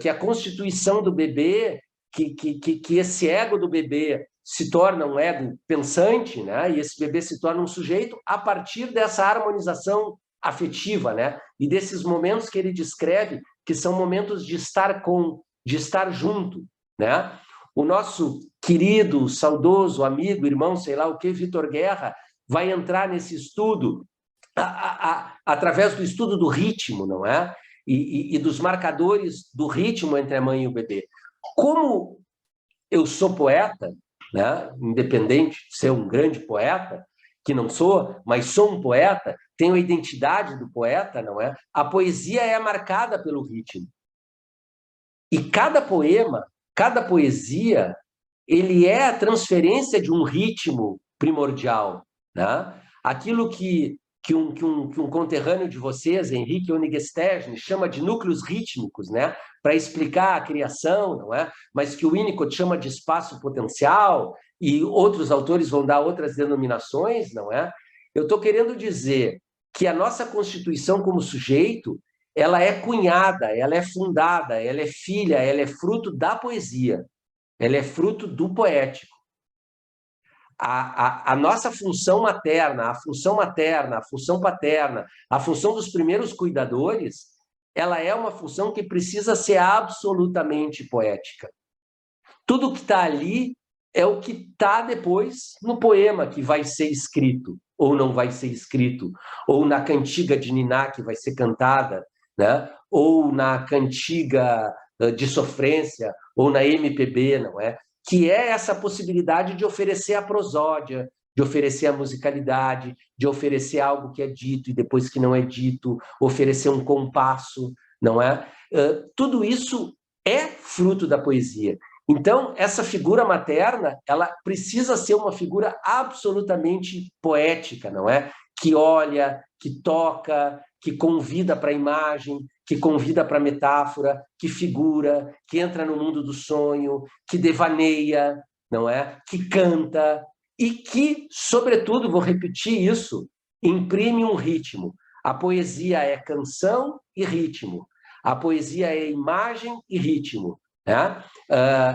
Que a constituição do bebê, que esse ego do bebê se torna um ego pensante, né? E esse bebê se torna um sujeito a partir dessa harmonização afetiva, né? E desses momentos que ele descreve, que são momentos de estar com, de estar junto, né? O nosso querido, saudoso amigo, irmão, sei lá o que, Vitor Guerra, vai entrar nesse estudo através do estudo do ritmo, não é? E dos marcadores do ritmo entre a mãe e o bebê. Como eu sou poeta, né? Independente de ser um grande poeta, que não sou, mas sou um poeta, tenho a identidade do poeta, não é? A poesia é marcada pelo ritmo. E cada poema, cada poesia, ele é a transferência de um ritmo primordial, né? Aquilo que um conterrâneo de vocês, Henrique Onigestejne, chama de núcleos rítmicos, né? Para explicar a criação, não é? Mas que o Winnicott chama de espaço potencial, e outros autores vão dar outras denominações, não é? Eu estou querendo dizer que a nossa constituição como sujeito, ela é cunhada, ela é fundada, ela é filha, ela é fruto da poesia, ela é fruto do poético. A nossa função materna, a função materna, a função paterna, a função dos primeiros cuidadores, ela é uma função que precisa ser absolutamente poética. Tudo que está ali é o que está depois no poema que vai ser escrito, ou não vai ser escrito, ou na cantiga de Niná que vai ser cantada, né? Ou na cantiga de sofrência, ou na MPB, não é? Que é essa possibilidade de oferecer a prosódia, de oferecer a musicalidade, de oferecer algo que é dito e depois que não é dito, oferecer um compasso, não é? Tudo isso é fruto da poesia. Então, essa figura materna, ela precisa ser uma figura absolutamente poética, não é? Que olha, que toca, que convida para a imagem, que convida para a metáfora, que figura, que entra no mundo do sonho, que devaneia, não é? Que canta e que, sobretudo, vou repetir isso, imprime um ritmo. A poesia é canção e ritmo. A poesia é imagem e ritmo. Né?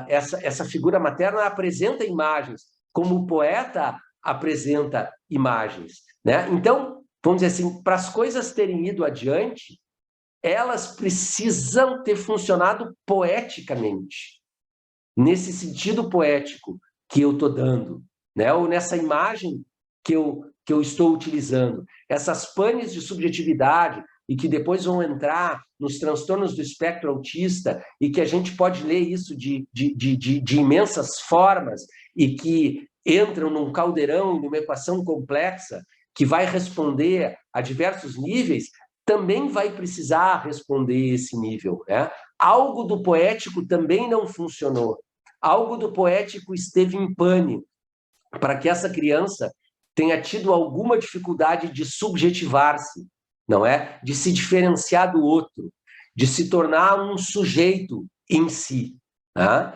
Essa figura materna apresenta imagens, como o poeta apresenta imagens. Né? Então, vamos dizer assim, para as coisas terem ido adiante, elas precisam ter funcionado poeticamente, nesse sentido poético que eu estou dando, né? Ou nessa imagem que eu estou utilizando. Essas panes de subjetividade, e que depois vão entrar nos transtornos do espectro autista, e que a gente pode ler isso de imensas formas, e que entram num caldeirão, numa equação complexa, que vai responder a diversos níveis, também vai precisar responder esse nível. Né? Algo do poético também não funcionou. Algo do poético esteve em pane para que essa criança tenha tido alguma dificuldade de subjetivar-se, não é? De se diferenciar do outro, de se tornar um sujeito em si. Tá?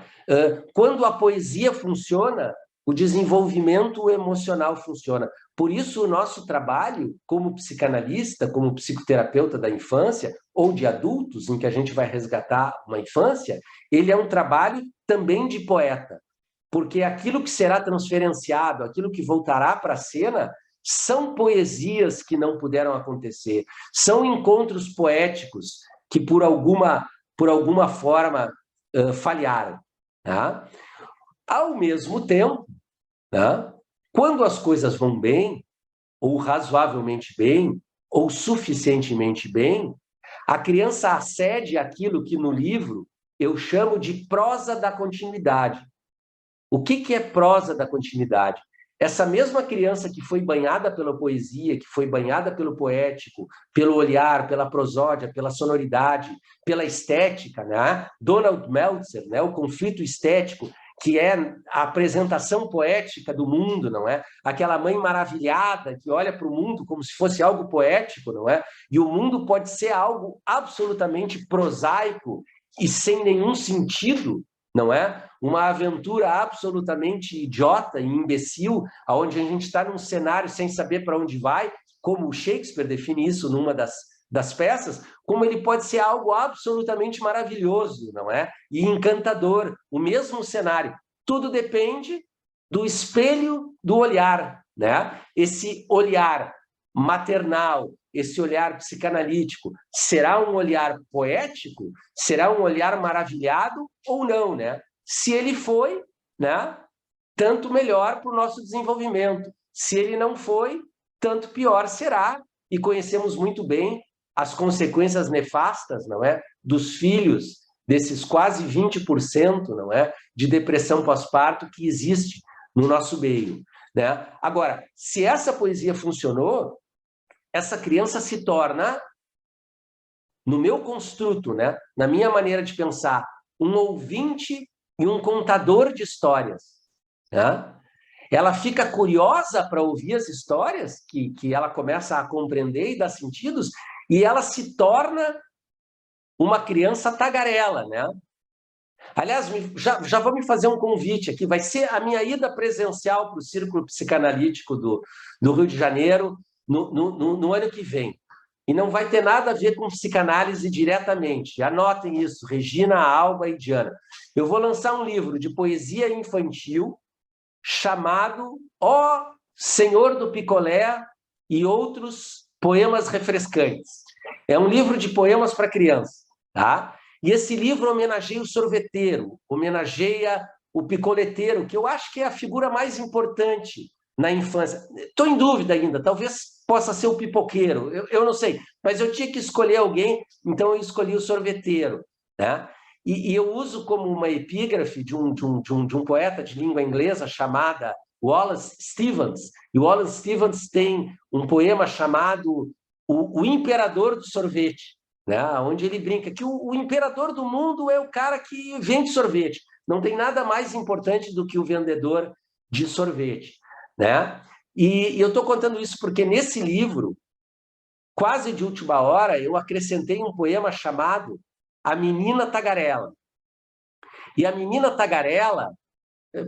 Quando a poesia funciona, o desenvolvimento emocional funciona. Por isso, o nosso trabalho como psicanalista, como psicoterapeuta da infância ou de adultos, em que a gente vai resgatar uma infância, ele é um trabalho também de poeta, porque aquilo que será transferenciado, aquilo que voltará para a cena, são poesias que não puderam acontecer, são encontros poéticos que por alguma forma falharam. Tá? Ao mesmo tempo, tá? Quando as coisas vão bem, ou razoavelmente bem, ou suficientemente bem, a criança acede àquilo que no livro eu chamo de prosa da continuidade. O que é prosa da continuidade? Essa mesma criança que foi banhada pela poesia, que foi banhada pelo poético, pelo olhar, pela prosódia, pela sonoridade, pela estética, né? Donald Meltzer, né? O conflito estético, que é a apresentação poética do mundo, não é? Aquela mãe maravilhada que olha para o mundo como se fosse algo poético, não é? E o mundo pode ser algo absolutamente prosaico e sem nenhum sentido, não é? Uma aventura absolutamente idiota e imbecil, onde a gente está num cenário sem saber para onde vai, como o Shakespeare define isso numa das peças, como ele pode ser algo absolutamente maravilhoso, não é? E encantador, o mesmo cenário. Tudo depende do espelho do olhar, né? Esse olhar maternal, esse olhar psicanalítico, será um olhar poético? Será um olhar maravilhado ou não, né? Se ele foi, né, tanto melhor para o nosso desenvolvimento. Se ele não foi, tanto pior será. E conhecemos muito bem as consequências nefastas, não é, dos filhos, desses quase 20%, não é, de depressão pós-parto que existe no nosso meio, né? Agora, se essa poesia funcionou, essa criança se torna, no meu construto, né, na minha maneira de pensar, um ouvinte e um contador de histórias. Né? Ela fica curiosa para ouvir as histórias, que ela começa a compreender e dar sentidos, e ela se torna uma criança tagarela. Né? Aliás, já vou me fazer um convite aqui, vai ser a minha ida presencial para o Círculo Psicanalítico do Rio de Janeiro, no ano que vem. E não vai ter nada a ver com psicanálise diretamente. Anotem isso, Regina, Alba e Diana. Eu vou lançar um livro de poesia infantil chamado Ó Senhor do Picolé e Outros Poemas Refrescantes. É um livro de poemas para criança, tá? E esse livro homenageia o sorveteiro, homenageia o picoleteiro, que eu acho que é a figura mais importante na infância. Estou em dúvida ainda, talvez possa ser o pipoqueiro, eu não sei, mas eu tinha que escolher alguém, então eu escolhi o sorveteiro, né? E eu uso como uma epígrafe de um poeta de língua inglesa chamada Wallace Stevens, e Wallace Stevens tem um poema chamado o Imperador do Sorvete, né? Onde ele brinca que o imperador do mundo é o cara que vende sorvete, não tem nada mais importante do que o vendedor de sorvete, né? E eu estou contando isso porque nesse livro, quase de última hora, eu acrescentei um poema chamado A Menina Tagarela. E a Menina Tagarela,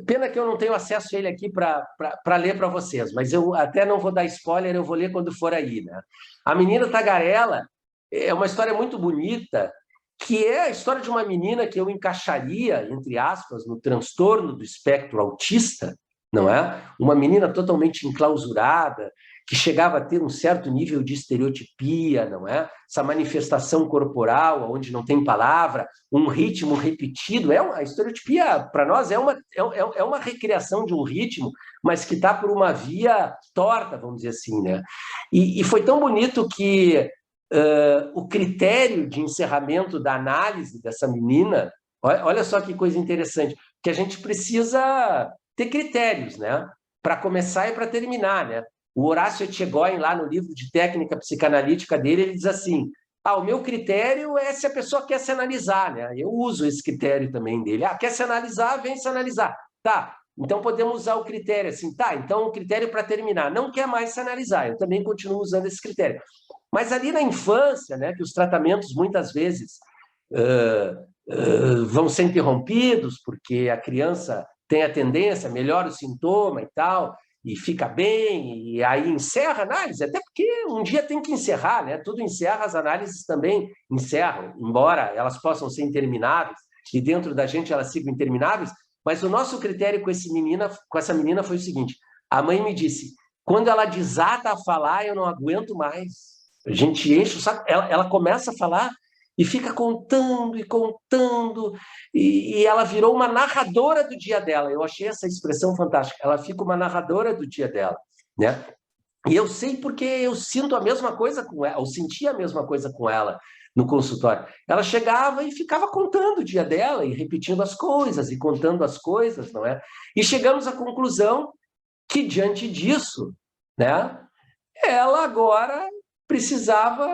pena que eu não tenho acesso a ele aqui para ler para vocês, mas eu até não vou dar spoiler, eu vou ler quando for aí, né? A Menina Tagarela é uma história muito bonita, que é a história de uma menina que eu encaixaria, entre aspas, no transtorno do espectro autista, não é? Uma menina totalmente enclausurada, que chegava a ter um certo nível de estereotipia, não é? Essa manifestação corporal, onde não tem palavra, um ritmo repetido. A estereotipia, para nós, é uma recriação de um ritmo, mas que está por uma via torta, vamos dizer assim, né? E foi tão bonito que o critério de encerramento da análise dessa menina, olha só que coisa interessante, que a gente precisa ter critérios, né? Para começar e para terminar, né? O Horácio Etchegóin, lá no livro de técnica psicanalítica dele, ele diz assim, o meu critério é se a pessoa quer se analisar, né? Eu uso esse critério também dele. Quer se analisar, vem se analisar. Tá, então podemos usar o critério assim, tá, então o critério para terminar, não quer mais se analisar, eu também continuo usando esse critério. Mas ali na infância, né, que os tratamentos muitas vezes vão ser interrompidos, porque a criança tem a tendência, melhora o sintoma e tal, e fica bem, e aí encerra a análise, até porque um dia tem que encerrar, né? Tudo encerra, as análises também encerram, embora elas possam ser intermináveis, e dentro da gente elas sigam intermináveis, mas o nosso critério com essa menina foi o seguinte, a mãe me disse, quando ela desata a falar, eu não aguento mais. A gente enche o saco, ela começa a falar e fica contando e contando, e ela virou uma narradora do dia dela. Eu achei essa expressão fantástica. Ela fica uma narradora do dia dela, né? E eu sei porque eu sinto a mesma coisa com ela, eu sentia a mesma coisa com ela no consultório. Ela chegava e ficava contando o dia dela e repetindo as coisas e contando as coisas, não é? E chegamos à conclusão que, diante disso, né, ela agora precisava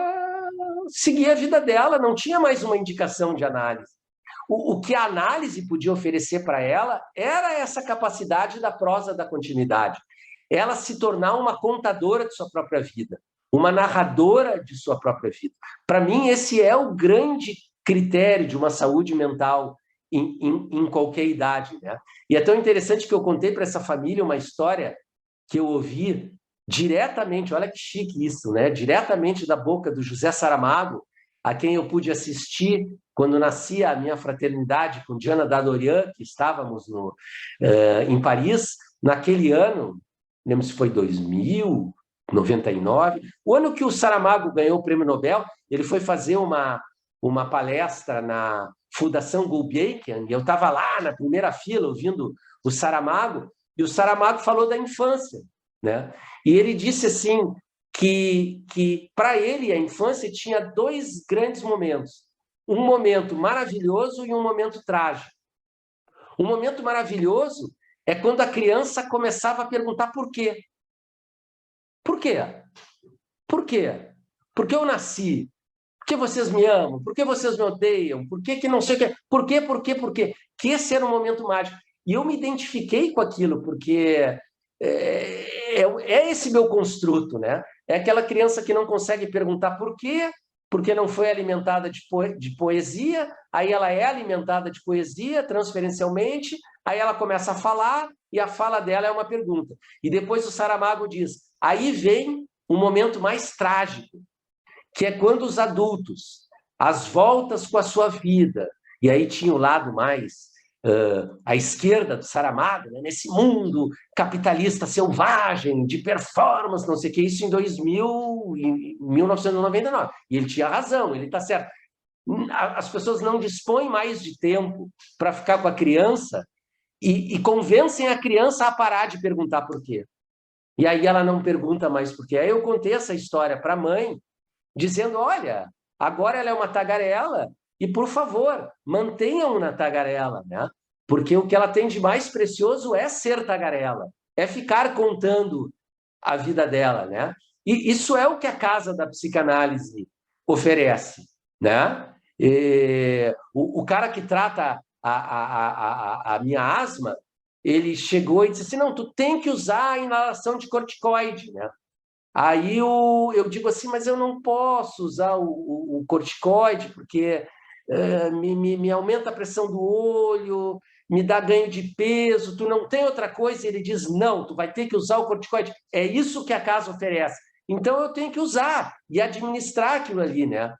seguir a vida dela, não tinha mais uma indicação de análise. O que a análise podia oferecer para ela era essa capacidade da prosa da continuidade, ela se tornar uma contadora de sua própria vida, uma narradora de sua própria vida. Para mim, esse é o grande critério de uma saúde mental em qualquer idade, né? E é tão interessante que eu contei para essa família uma história que eu ouvi diretamente, olha que chique isso, né? Diretamente da boca do José Saramago, a quem eu pude assistir quando nascia a minha fraternidade com Diana Dadorian, que estávamos em Paris, naquele ano, não lembro se foi 2000, 99, o ano que o Saramago ganhou o Prêmio Nobel, ele foi fazer uma palestra na Fundação Gulbenkian, e eu estava lá na primeira fila ouvindo o Saramago, e o Saramago falou da infância, né? E ele disse assim que para ele a infância tinha dois grandes momentos, um momento maravilhoso e um momento trágico. O momento maravilhoso é quando a criança começava a perguntar por quê. Por quê? Por quê? Por que eu nasci? Por que vocês me amam? Por que vocês me odeiam? Por que não sei o quê? Por quê? Por quê? Por quê? Que esse era um momento mágico. E eu me identifiquei com aquilo, porque é esse meu construto, né? É aquela criança que não consegue perguntar por quê, porque não foi alimentada de poesia, aí ela é alimentada de poesia transferencialmente, aí ela começa a falar, e a fala dela é uma pergunta. E depois o Saramago diz, aí vem um momento mais trágico, que é quando os adultos, às voltas com a sua vida, e aí tinha o lado mais à esquerda do Saramago, né? Nesse mundo capitalista selvagem, de performance, não sei o que, isso em 1999. E ele tinha razão, ele está certo. As pessoas não dispõem mais de tempo para ficar com a criança e convencem a criança a parar de perguntar por quê. E aí ela não pergunta mais por quê. Aí eu contei essa história para a mãe, dizendo, olha, agora ela é uma tagarela e, por favor, mantenham na tagarela, né? Porque o que ela tem de mais precioso é ser tagarela, é ficar contando a vida dela, né? E isso é o que a Casa da Psicanálise oferece, né? O cara que trata a minha asma, ele chegou e disse assim, não, tu tem que usar a inalação de corticoide, né? Aí eu digo assim, mas eu não posso usar o corticoide porque me aumenta a pressão do olho, me dá ganho de peso, tu não tem outra coisa? E ele diz, não, tu vai ter que usar o corticoide. É isso que a casa oferece. Então eu tenho que usar e administrar aquilo ali, né?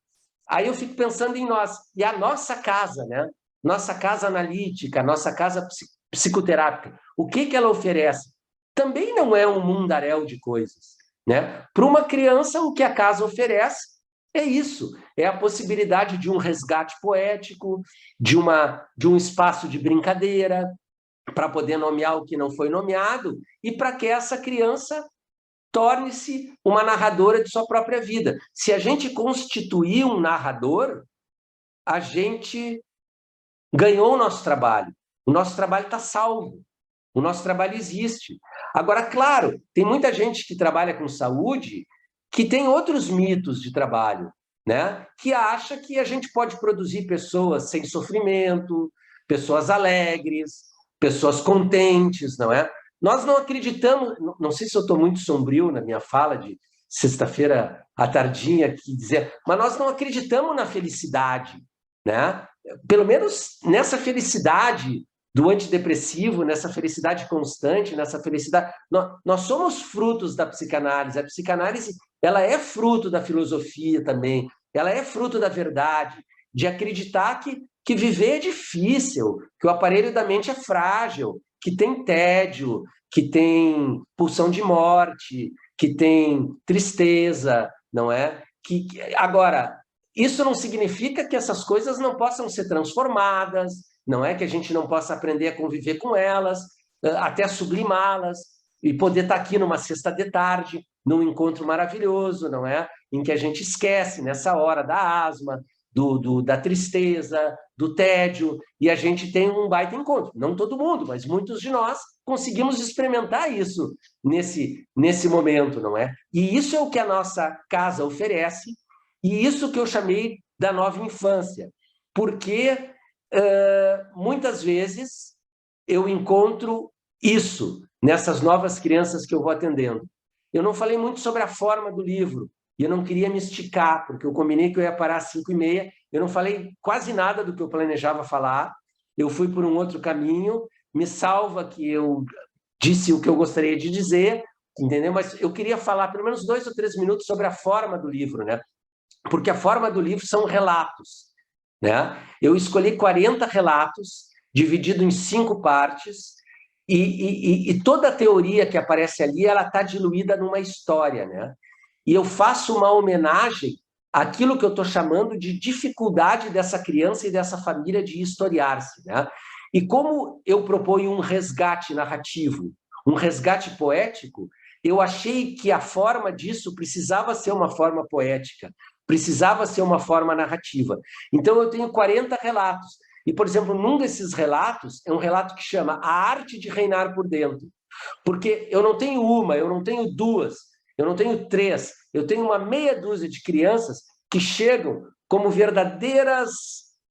Aí eu fico pensando em nós. E a nossa casa, né? Nossa casa analítica, nossa casa psicoterápica, o que ela oferece? Também não é um mundaréu de coisas, né? Para uma criança, o que a casa oferece é isso, é a possibilidade de um resgate poético, de um espaço de brincadeira, para poder nomear o que não foi nomeado, e para que essa criança torne-se uma narradora de sua própria vida. Se a gente constituir um narrador, a gente ganhou o nosso trabalho. O nosso trabalho está salvo. O nosso trabalho existe. Agora, claro, tem muita gente que trabalha com saúde que tem outros mitos de trabalho, né? Que acha que a gente pode produzir pessoas sem sofrimento, pessoas alegres, pessoas contentes, não é? Nós não acreditamos, não sei se eu estou muito sombrio na minha fala de sexta-feira à tardinha, que dizer, mas nós não acreditamos na felicidade, né? Pelo menos nessa felicidade do antidepressivo, nessa felicidade constante, nessa felicidade... Nós somos frutos da psicanálise. A psicanálise, ela é fruto da filosofia também, ela é fruto da verdade, de acreditar que viver é difícil, que o aparelho da mente é frágil, que tem tédio, que tem pulsão de morte, que tem tristeza, não é? Agora, isso não significa que essas coisas não possam ser transformadas, não é que a gente não possa aprender a conviver com elas, até sublimá-las, e poder estar aqui numa sexta de tarde, num encontro maravilhoso, não é? Em que a gente esquece, nessa hora da asma, da tristeza, do tédio, e a gente tem um baita encontro. Não todo mundo, mas muitos de nós conseguimos experimentar isso nesse momento, não é? E isso é o que a nossa casa oferece, e isso que eu chamei da nova infância, porque muitas vezes eu encontro isso nessas novas crianças que eu vou atendendo. Eu não falei muito sobre a forma do livro, e eu não queria me esticar, porque eu combinei que eu ia parar às 5h30, eu não falei quase nada do que eu planejava falar, eu fui por um outro caminho, me salva que eu disse o que eu gostaria de dizer, entendeu? Mas eu queria falar pelo menos 2 ou 3 minutos sobre a forma do livro, né? Porque a forma do livro são relatos, né? Eu escolhi 40 relatos, dividido em 5 partes, e toda a teoria que aparece ali, ela está diluída numa história, né? E eu faço uma homenagem àquilo que eu estou chamando de dificuldade dessa criança e dessa família de historiar-se, né? E como eu proponho um resgate narrativo, um resgate poético, eu achei que a forma disso precisava ser uma forma poética, precisava ser uma forma narrativa. Então, eu tenho 40 relatos. E, por exemplo, num desses relatos, é um relato que chama A Arte de Reinar por Dentro. Porque eu não tenho uma, eu não tenho duas, eu não tenho 3, eu tenho uma meia dúzia de crianças que chegam como verdadeiras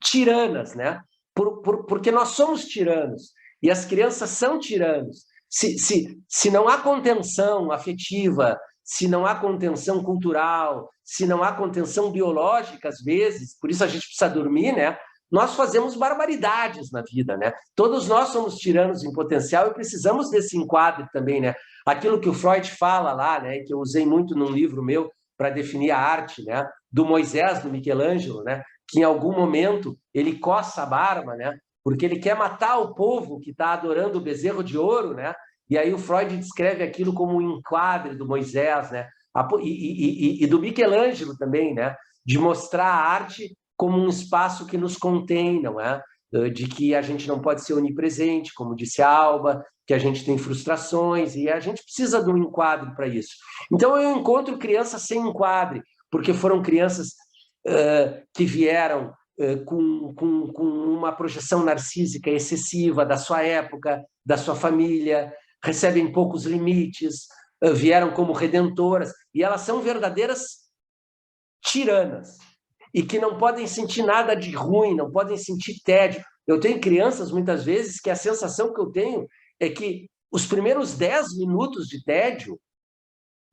tiranas, né? Porque nós somos tiranos, e as crianças são tiranos. Se não há contenção afetiva, se não há contenção cultural, se não há contenção biológica, às vezes, por isso a gente precisa dormir, né? nós fazemos barbaridades na vida, né? Todos nós somos tiranos em potencial e precisamos desse enquadre também, né? Aquilo que o Freud fala lá, né, que eu usei muito num livro meu para definir a arte, né, do Moisés, do Michelangelo, né, que em algum momento ele coça a barba, né, porque ele quer matar o povo que está adorando o bezerro de ouro, né? E aí o Freud descreve aquilo como um enquadre do Moisés, né? E do Michelangelo também, né? De mostrar a arte como um espaço que nos contém, não é? De que a gente não pode ser onipresente, como disse a Alba, que a gente tem frustrações e a gente precisa de um enquadre para isso. Então eu encontro crianças sem enquadre, porque foram crianças que vieram com uma projeção narcísica excessiva da sua época, da sua família, recebem poucos limites, vieram como redentoras, e elas são verdadeiras tiranas, e que não podem sentir nada de ruim, não podem sentir tédio. Eu tenho crianças, muitas vezes, que a sensação que eu tenho é que os primeiros 10 minutos de tédio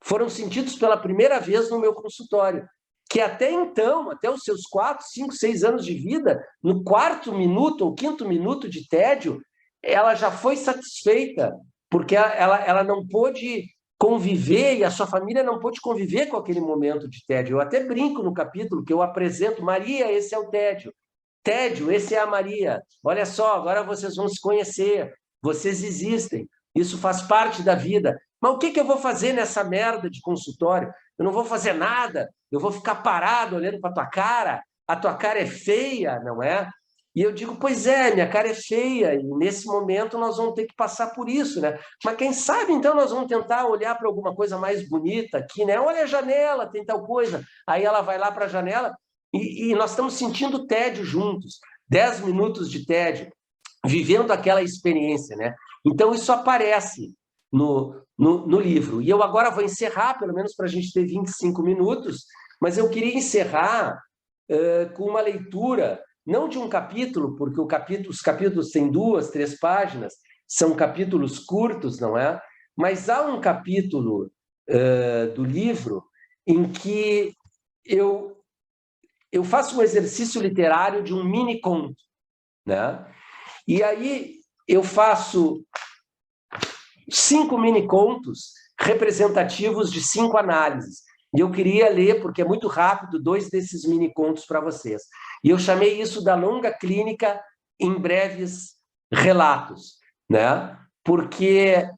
foram sentidos pela primeira vez no meu consultório, que até então, até os seus 4, 5, 6 anos de vida, no 4º minuto ou 5º minuto de tédio, ela já foi satisfeita, porque ela não pôde conviver e a sua família não pôde conviver com aquele momento de tédio. Eu até brinco no capítulo que eu apresento, Maria, esse é o tédio. Tédio, esse é a Maria. Olha só, agora vocês vão se conhecer, vocês existem, isso faz parte da vida. Mas o que eu vou fazer nessa merda de consultório? Eu não vou fazer nada, eu vou ficar parado olhando para a tua cara é feia, não é? E eu digo, pois é, minha cara é feia, e nesse momento nós vamos ter que passar por isso, né? Mas quem sabe, então, nós vamos tentar olhar para alguma coisa mais bonita aqui, né? Olha a janela, tem tal coisa. Aí ela vai lá para a janela e nós estamos sentindo tédio juntos. 10 minutos de tédio, vivendo aquela experiência, né? Então, isso aparece no livro. E eu agora vou encerrar, pelo menos para a gente ter 25 minutos, mas eu queria encerrar com uma leitura, não de um capítulo, porque os capítulos têm 2, 3 páginas, são capítulos curtos, não é? Mas há um capítulo do livro em que eu faço um exercício literário de um mini-conto, né? E aí eu faço 5 mini-contos representativos de 5 análises. E eu queria ler, porque é muito rápido, 2 desses mini-contos para vocês. E eu chamei isso da longa clínica em breves relatos, né? Porque,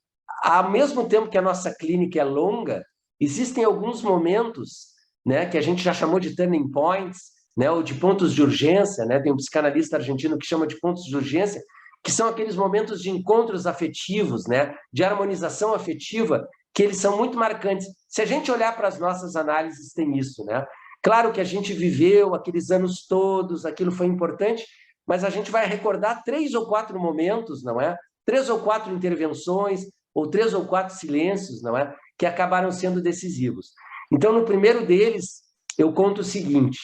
ao mesmo tempo que a nossa clínica é longa, existem alguns momentos, né, que a gente já chamou de turning points, né, ou de pontos de urgência, né? Tem um psicanalista argentino que chama de pontos de urgência, que são aqueles momentos de encontros afetivos, né, de harmonização afetiva, que eles são muito marcantes. Se a gente olhar para as nossas análises, tem isso, né? Claro que a gente viveu aqueles anos todos, aquilo foi importante, mas a gente vai recordar 3 ou 4 momentos, não é? 3 ou 4 intervenções, ou 3 ou 4 silêncios, não é? Que acabaram sendo decisivos. Então, no primeiro deles, eu conto o seguinte: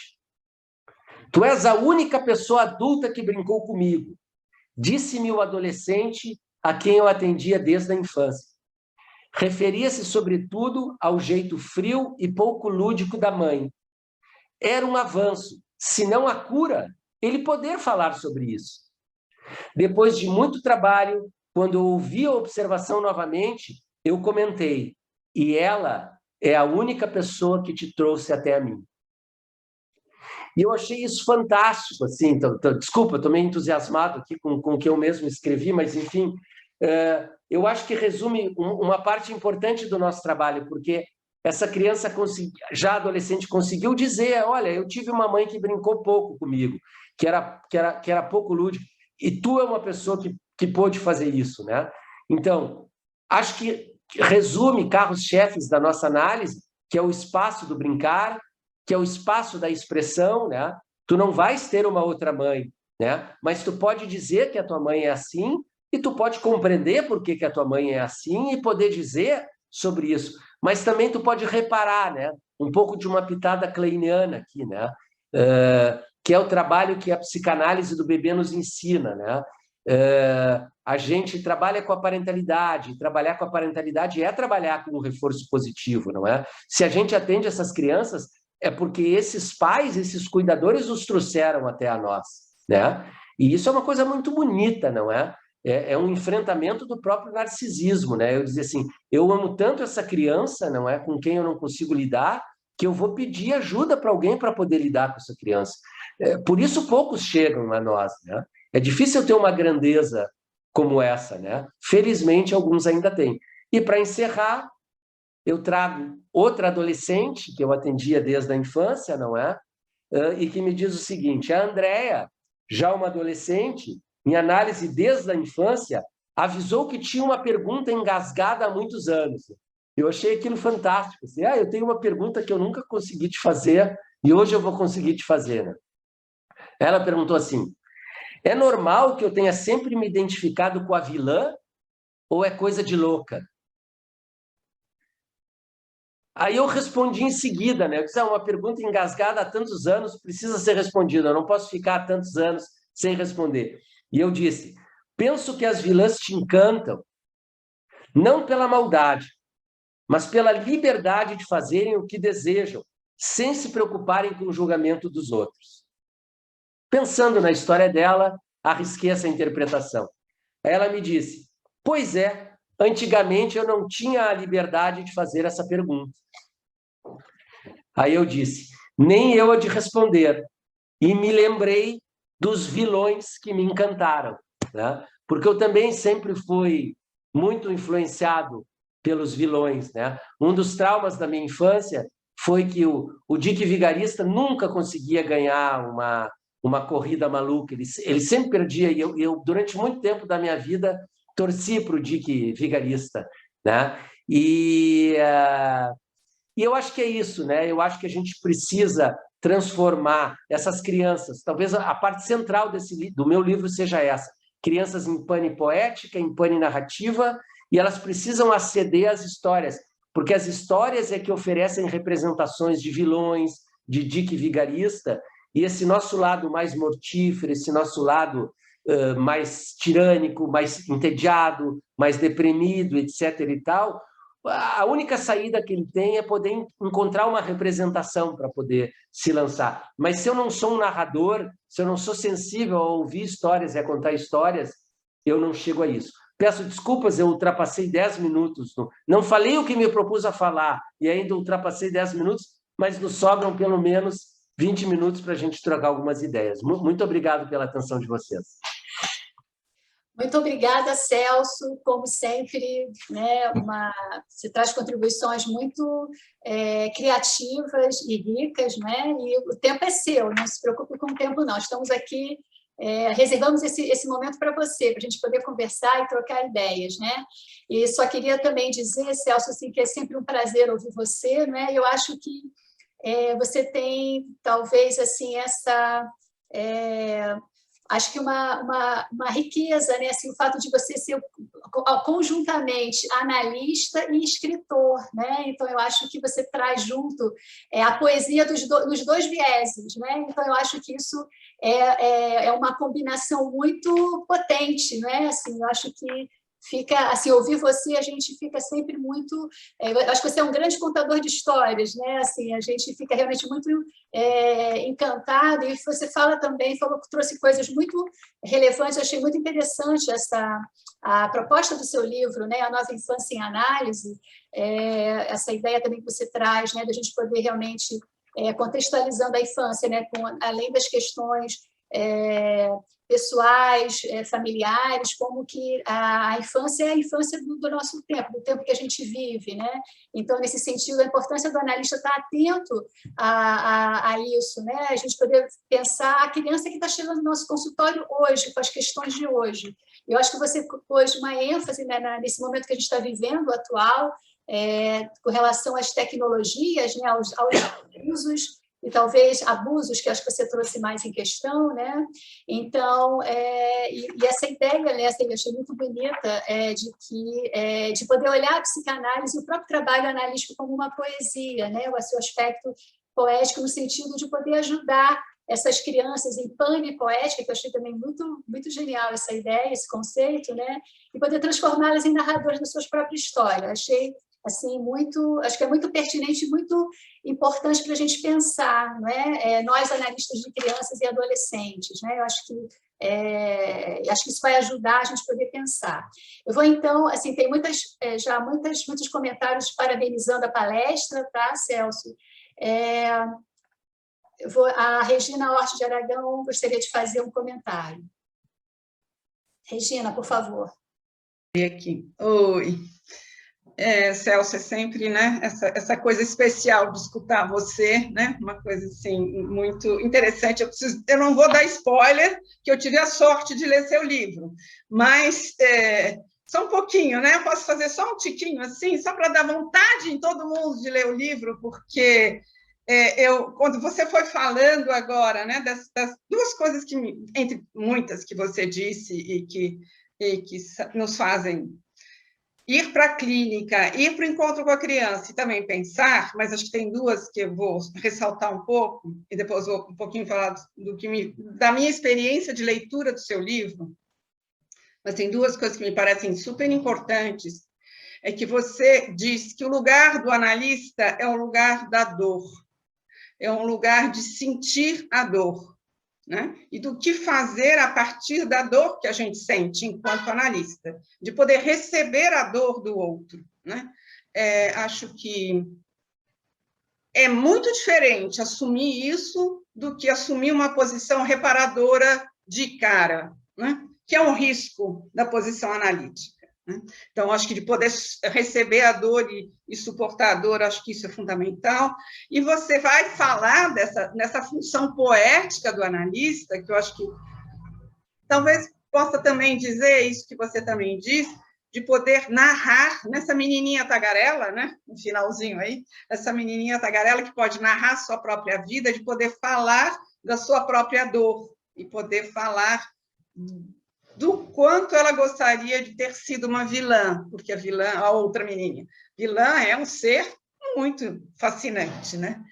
tu és a única pessoa adulta que brincou comigo, disse-me o adolescente a quem eu atendia desde a infância. Referia-se, sobretudo, ao jeito frio e pouco lúdico da mãe. Era um avanço, se não a cura, ele poder falar sobre isso. Depois de muito trabalho, quando eu ouvi a observação novamente, eu comentei, e ela é a única pessoa que te trouxe até a mim. E eu achei isso fantástico, assim, desculpa, estou meio entusiasmado aqui com o que eu mesmo escrevi, mas, enfim, eu acho que resume uma parte importante do nosso trabalho, porque essa criança, já adolescente, conseguiu dizer, olha, eu tive uma mãe que brincou pouco comigo, que era pouco lúdico, e tu é uma pessoa que pôde fazer isso, né? Então, acho que resume carros-chefes da nossa análise, que é o espaço do brincar, que é o espaço da expressão, né? Tu não vais ter uma outra mãe, né? Mas tu pode dizer que a tua mãe é assim, e tu pode compreender por que a tua mãe é assim e poder dizer sobre isso. Mas também tu pode reparar, né? Um pouco de uma pitada kleiniana aqui, né? Que é o trabalho que a psicanálise do bebê nos ensina, né? A gente trabalha com a parentalidade, trabalhar com a parentalidade é trabalhar com um reforço positivo, não é? Se a gente atende essas crianças, é porque esses pais, esses cuidadores os trouxeram até a nós, né? E isso é uma coisa muito bonita, não é? É um enfrentamento do próprio narcisismo, né? Eu dizer assim, eu amo tanto essa criança, não é, com quem eu não consigo lidar, que eu vou pedir ajuda para alguém para poder lidar com essa criança. Por isso poucos chegam a nós, né? É difícil ter uma grandeza como essa, né? Felizmente alguns ainda têm. E para encerrar, eu trago outra adolescente que eu atendia desde a infância, não é? E que me diz o seguinte: a Andréia, já uma adolescente, em análise desde a infância, avisou que tinha uma pergunta engasgada há muitos anos. Eu achei aquilo fantástico. Assim, eu tenho uma pergunta que eu nunca consegui te fazer e hoje eu vou conseguir te fazer. Né? Ela perguntou assim: é normal que eu tenha sempre me identificado com a vilã ou é coisa de louca? Aí eu respondi em seguida, né? Eu disse, uma pergunta engasgada há tantos anos precisa ser respondida, eu não posso ficar há tantos anos sem responder. E eu disse, penso que as vilãs te encantam, não pela maldade, mas pela liberdade de fazerem o que desejam, sem se preocuparem com o julgamento dos outros. Pensando na história dela, arrisquei essa interpretação. Aí ela me disse, pois é, antigamente eu não tinha a liberdade de fazer essa pergunta. Aí eu disse, nem eu a de responder. E me lembrei dos vilões que me encantaram, né? Porque eu também sempre fui muito influenciado pelos vilões, né? Um dos traumas da minha infância foi que o Dick Vigarista nunca conseguia ganhar uma corrida maluca, ele sempre perdia, e eu, durante muito tempo da minha vida, torci para o Dick Vigarista, né? E eu acho que é isso, né? Eu acho que a gente precisa transformar essas crianças. Talvez a parte central do meu livro seja essa: crianças em pane poética, em pane narrativa, e elas precisam aceder às histórias, porque as histórias é que oferecem representações de vilões, de Dick Vigarista, e esse nosso lado mais mortífero, esse nosso lado mais tirânico, mais entediado, mais deprimido, etc. e tal, a única saída que ele tem é poder encontrar uma representação para poder se lançar. Mas se eu não sou um narrador, se eu não sou sensível a ouvir histórias e a contar histórias, eu não chego a isso. Peço desculpas, eu ultrapassei 10 minutos. Não falei o que me propus a falar e ainda ultrapassei 10 minutos, mas nos sobram pelo menos 20 minutos para a gente trocar algumas ideias. Muito obrigado pela atenção de vocês.
Muito obrigada, Celso. Como sempre, né, você traz contribuições muito criativas e ricas, né? E o tempo é seu, não se preocupe com o tempo, não. Estamos aqui, reservamos esse momento para você, para a gente poder conversar e trocar ideias, né? E só queria também dizer, Celso, assim, que é sempre um prazer ouvir você, né? Eu acho que você tem, talvez, assim, essa... acho que uma riqueza, né? Assim, o fato de você ser conjuntamente analista e escritor, né? Então, eu acho que você traz junto a poesia dos dois vieses, né? Então, eu acho que isso é uma combinação muito potente, né? Assim, eu acho que fica, assim, ouvir você, a gente fica sempre muito... eu acho que você é um grande contador de histórias, né? Assim, a gente fica realmente muito encantado, e você fala também, trouxe coisas muito relevantes, eu achei muito interessante a proposta do seu livro, né? A Nova Infância em Análise, essa ideia também que você traz, né? Da gente poder realmente, contextualizando a infância, né? Além das questões pessoais, familiares, como que a infância é a infância do nosso tempo, do tempo que a gente vive, né? Então, nesse sentido, a importância do analista estar atento a isso, né? A gente poder pensar a criança que está chegando no nosso consultório hoje, com as questões de hoje. Eu acho que você pôs uma ênfase, né, nesse momento que a gente está vivendo, atual, com relação às tecnologias, né, aos usos e talvez abusos, que acho que você trouxe mais em questão, né? Então, e essa ideia, né, eu achei muito bonita, de poder olhar a psicanálise e o próprio trabalho analítico como uma poesia, né? O seu aspecto poético no sentido de poder ajudar essas crianças em pane poética, que eu achei também muito, muito genial essa ideia, esse conceito, né? E poder transformá-las em narradores das suas próprias histórias. assim, acho que é muito pertinente e muito importante para a gente pensar, não é? Nós, analistas de crianças e adolescentes, né? Eu acho que isso vai ajudar a gente a poder pensar. Eu vou, então, assim, tem muitos comentários parabenizando a palestra, tá, Celso? A Regina Hort de Aragão gostaria de fazer um comentário. Regina, por favor.
Aqui. Oi. Celso, é sempre, né, essa coisa especial de escutar você, né, uma coisa assim muito interessante. Eu não vou dar spoiler, que eu tive a sorte de ler seu livro, mas só um pouquinho, né? Eu posso fazer só um tiquinho assim, só para dar vontade em todo mundo de ler o livro, porque quando você foi falando agora, né, das duas coisas que, entre muitas que você disse e que nos fazem ir para a clínica, ir para o encontro com a criança e também pensar, mas acho que tem duas que eu vou ressaltar um pouco, e depois vou um pouquinho falar da minha experiência de leitura do seu livro, mas tem duas coisas que me parecem super importantes, é que você diz que o lugar do analista é o lugar da dor, é um lugar de sentir a dor, né? E do que fazer a partir da dor que a gente sente enquanto analista, de poder receber a dor do outro, né? Acho que é muito diferente assumir isso do que assumir uma posição reparadora de cara, né? Que é um risco da posição analítica. Então, acho que de poder receber a dor e suportar a dor, acho que isso é fundamental. E você vai falar nessa função poética do analista, que eu acho que talvez possa também dizer isso que você também diz, de poder narrar nessa menininha tagarela, né? No finalzinho aí, essa menininha tagarela que pode narrar sua própria vida, de poder falar da sua própria dor e poder falar do quanto ela gostaria de ter sido uma vilã, porque a outra menininha, vilã é um ser muito fascinante, né?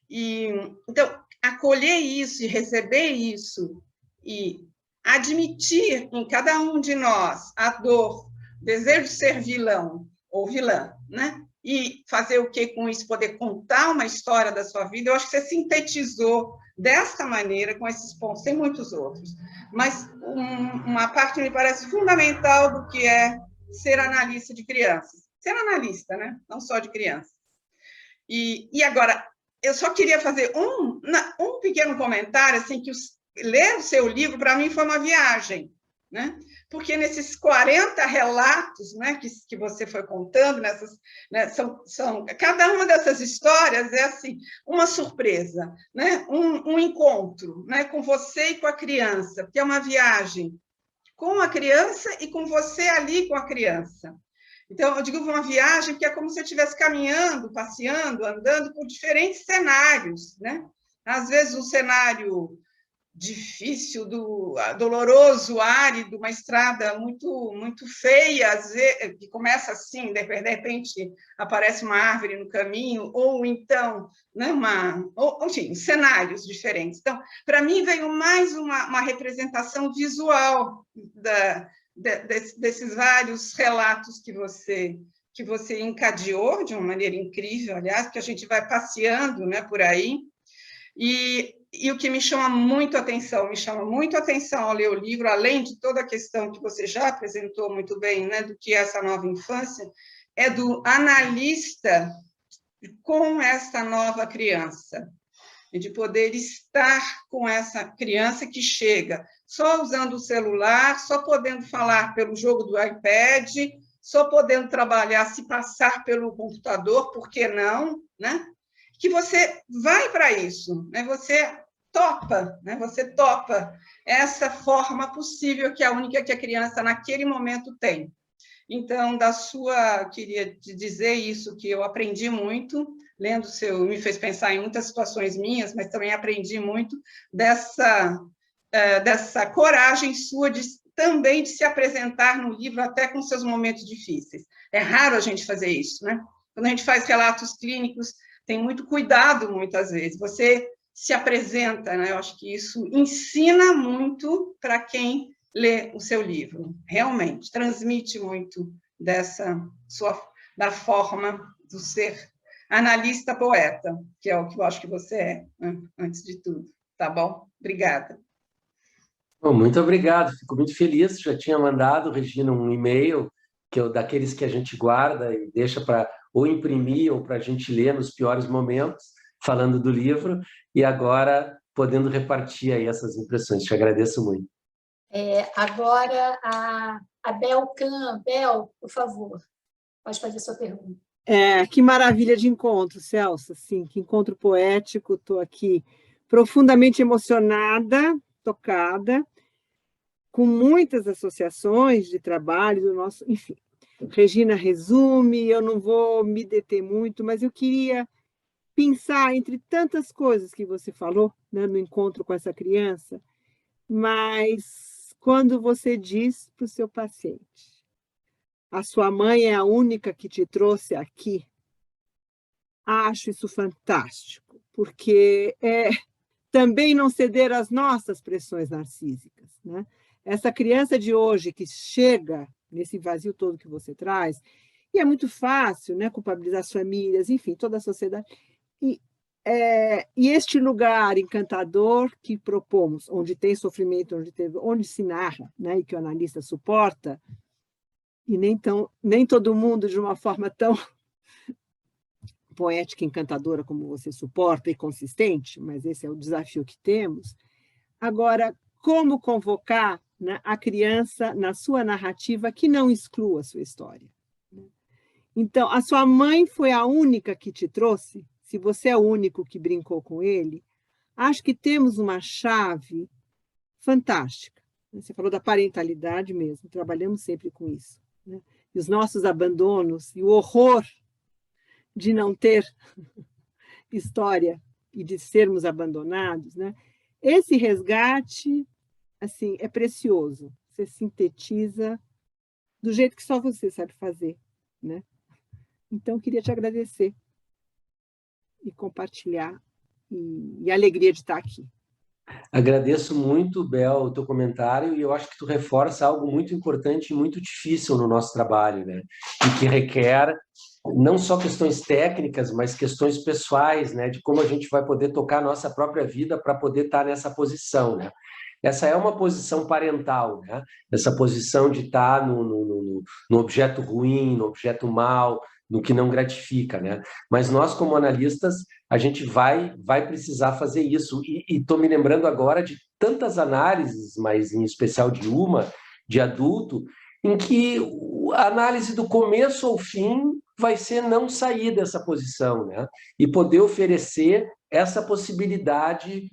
Então, acolher isso e receber isso e admitir em cada um de nós a dor, o desejo de ser vilão ou vilã, né? E fazer o que com isso? Poder contar uma história da sua vida. Eu acho que você sintetizou desta maneira, com esses pontos, tem muitos outros, mas uma parte me parece fundamental do que é ser analista de crianças. Ser analista, né? Não só de crianças. E agora, eu só queria fazer um pequeno comentário, assim, que ler o seu livro, para mim, foi uma viagem, né? Porque nesses 40 relatos, né, que você foi contando, né, cada uma dessas histórias é assim, uma surpresa, né? Um encontro, né, com você e com a criança, porque é uma viagem com a criança e com você ali com a criança. Então, eu digo uma viagem porque é como se eu estivesse caminhando, passeando, andando por diferentes cenários, né? Às vezes, um cenário difícil, doloroso, árido, uma estrada muito, muito feia, às vezes, que começa assim, de repente aparece uma árvore no caminho, ou então, né, enfim, cenários diferentes. Então, para mim, veio mais uma representação visual desses vários relatos que você encadeou de uma maneira incrível, aliás, porque a gente vai passeando, né, por aí, e o que me chama muito a atenção ao ler o livro, além de toda a questão que você já apresentou muito bem, né, do que é essa nova infância, é do analista com essa nova criança, e de poder estar com essa criança que chega só usando o celular, só podendo falar pelo jogo do iPad, só podendo trabalhar, se passar pelo computador, por que não, né? Que você vai para isso, né? Você topa essa forma possível, que é a única que a criança naquele momento tem. Então, queria te dizer isso, que eu aprendi muito, lendo o seu, me fez pensar em muitas situações minhas, mas também aprendi muito dessa coragem sua também de se apresentar no livro, até com seus momentos difíceis. É raro a gente fazer isso, né? Quando a gente faz relatos clínicos, tem muito cuidado, muitas vezes. Você se apresenta, né? Eu acho que isso ensina muito para quem lê o seu livro. Realmente, transmite muito dessa sua da forma do ser analista-poeta, que é o que eu acho que você é, antes de tudo. Tá bom? Obrigada.
Bom, muito obrigado, fico muito feliz. Já tinha mandado, Regina, um e-mail daqueles que a gente guarda e deixa para ou imprimir ou para a gente ler nos piores momentos, falando do livro, e agora podendo repartir aí essas impressões. Te agradeço muito.
Agora, a Bel Can. Bel, por favor, pode fazer sua pergunta.
Que maravilha de encontro, Celso, assim, que encontro poético, estou aqui profundamente emocionada, tocada, com muitas associações de trabalho do nosso, enfim. Regina resume, eu não vou me deter muito, mas eu queria pensar entre tantas coisas que você falou, né, no encontro com essa criança, mas quando você diz para o seu paciente, a sua mãe é a única que te trouxe aqui, acho isso fantástico, porque também não ceder às nossas pressões narcísicas, né? Essa criança de hoje que chega nesse vazio todo que você traz, e é muito fácil, né, culpabilizar as famílias, enfim, toda a sociedade. E este lugar encantador que propomos, onde tem sofrimento, onde se narra, né, e que o analista suporta, e nem todo mundo de uma forma tão poética e encantadora como você suporta e consistente, mas esse é o desafio que temos. Agora, como convocar, né, a criança na sua narrativa que não exclua a sua história? Então, a sua mãe foi a única que te trouxe? Se você é o único que brincou com ele, acho que temos uma chave fantástica. Você falou da parentalidade mesmo, trabalhamos sempre com isso, né? E os nossos abandonos e o horror de não ter história e de sermos abandonados, né? Esse resgate, assim, é precioso. Você sintetiza do jeito que só você sabe fazer, né? Então, queria te agradecer e compartilhar e a alegria de estar aqui.
Agradeço muito, Bel, o teu comentário, e eu acho que tu reforça algo muito importante e muito difícil no nosso trabalho, né? E que requer não só questões técnicas, mas questões pessoais, né? De como a gente vai poder tocar a nossa própria vida para poder estar nessa posição, né? Essa é uma posição parental, né? Essa posição de estar no objeto ruim, no objeto mau, no que não gratifica, né? Mas nós, como analistas, a gente vai precisar fazer isso. E estou me lembrando agora de tantas análises, mas em especial de uma, de adulto, em que a análise do começo ao fim vai ser não sair dessa posição, né? E poder oferecer essa possibilidade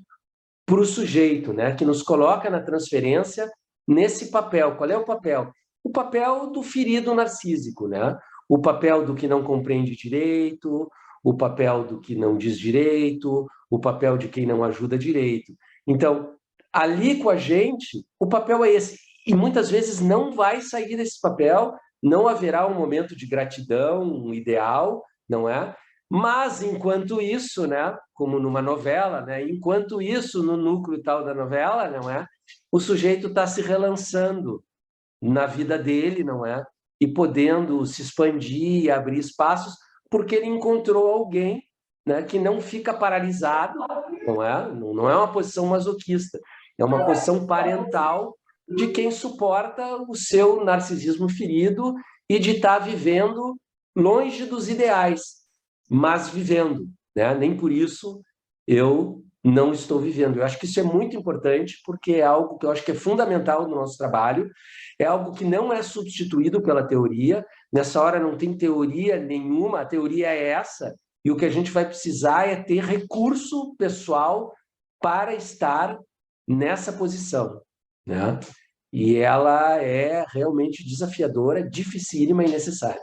para o sujeito, né? Que nos coloca na transferência nesse papel. Qual é o papel? O papel do ferido narcísico, né? O papel do que não compreende direito, o papel do que não diz direito, o papel de quem não ajuda direito. Então, ali com a gente, o papel é esse. E muitas vezes não vai sair desse papel, não haverá um momento de gratidão, um ideal, não é? Mas, enquanto isso, né, como numa novela, né, enquanto isso, no núcleo tal da novela, não é? O sujeito está se relançando na vida dele, não é? E podendo se expandir e abrir espaços, porque ele encontrou alguém, né, que não fica paralisado, não é? Não é uma posição masoquista, é uma posição parental de quem suporta o seu narcisismo ferido e de estar vivendo longe dos ideais, mas vivendo, né? Nem por isso eu não estou vivendo. Eu acho que isso é muito importante, porque é algo que eu acho que é fundamental no nosso trabalho, é algo que não é substituído pela teoria. Nessa hora não tem teoria nenhuma, a teoria é essa, e o que a gente vai precisar é ter recurso pessoal para estar nessa posição, né? E ela é realmente desafiadora, dificílima e necessária.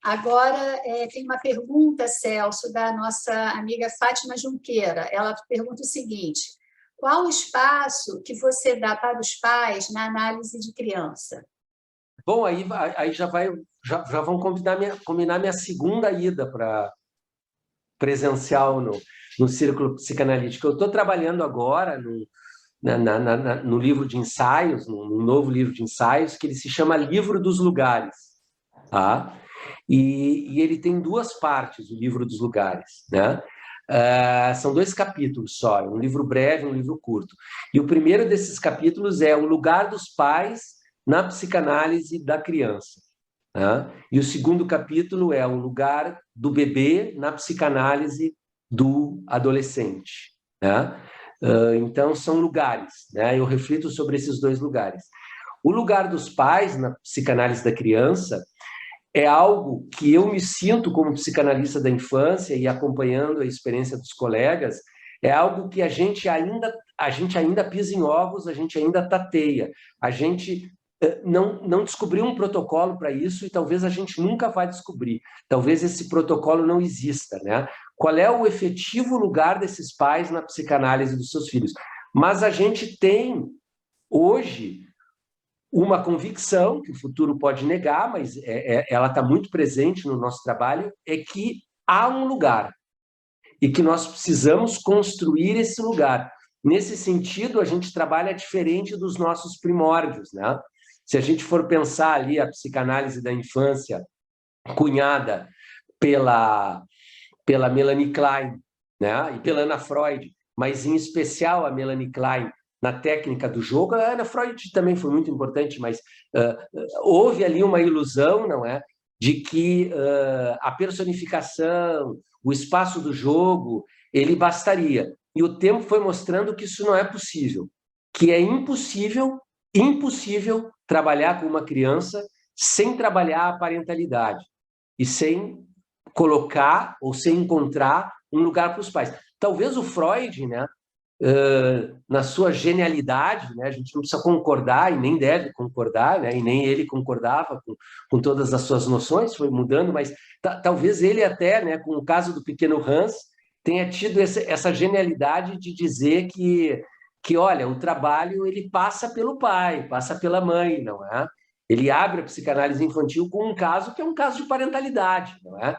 Agora, tem uma pergunta, Celso, da nossa amiga Fátima Junqueira. Ela pergunta o seguinte: qual o espaço que você dá para os pais na análise de criança?
Bom, aí já vão combinar minha segunda ida para presencial no Círculo Psicanalítico. Eu estou trabalhando agora no livro de ensaios, no novo livro de ensaios, que ele se chama Livro dos Lugares. Tá? E ele tem duas partes, o Livro dos Lugares, né? São 2 capítulos só, um livro breve, um livro curto. E o primeiro desses capítulos é o lugar dos pais na psicanálise da criança, né? E o segundo capítulo é o lugar do bebê na psicanálise do adolescente, né? Então, são lugares, né? Eu reflito sobre esses 2 lugares. O lugar dos pais na psicanálise da criança é algo que eu me sinto como psicanalista da infância e acompanhando a experiência dos colegas, é algo que a gente ainda pisa em ovos, a gente ainda tateia, a gente não descobriu um protocolo para isso e talvez a gente nunca vai descobrir. Talvez esse protocolo não exista, né? Qual é o efetivo lugar desses pais na psicanálise dos seus filhos? Mas a gente tem, hoje, uma convicção, que o futuro pode negar, mas ela está muito presente no nosso trabalho, é que há um lugar e que nós precisamos construir esse lugar. Nesse sentido, a gente trabalha diferente dos nossos primórdios, né? Se a gente for pensar ali a psicanálise da infância, cunhada pela Melanie Klein, né? E pela Ana Freud, mas em especial a Melanie Klein, na técnica do jogo. A Ana Freud também foi muito importante, mas houve ali uma ilusão, não é? De que a personificação, o espaço do jogo, ele bastaria. E o tempo foi mostrando que isso não é possível, que é impossível trabalhar com uma criança sem trabalhar a parentalidade e sem colocar ou sem encontrar um lugar para os pais. Talvez o Freud, né, na sua genialidade, né, a gente não precisa concordar e nem deve concordar, né, e nem ele concordava com todas as suas noções, foi mudando, mas talvez ele até, né, com o caso do pequeno Hans, tenha tido essa genialidade de dizer que, olha, o trabalho ele passa pelo pai, passa pela mãe, não é? Ele abre a psicanálise infantil com um caso que é um caso de parentalidade, não é?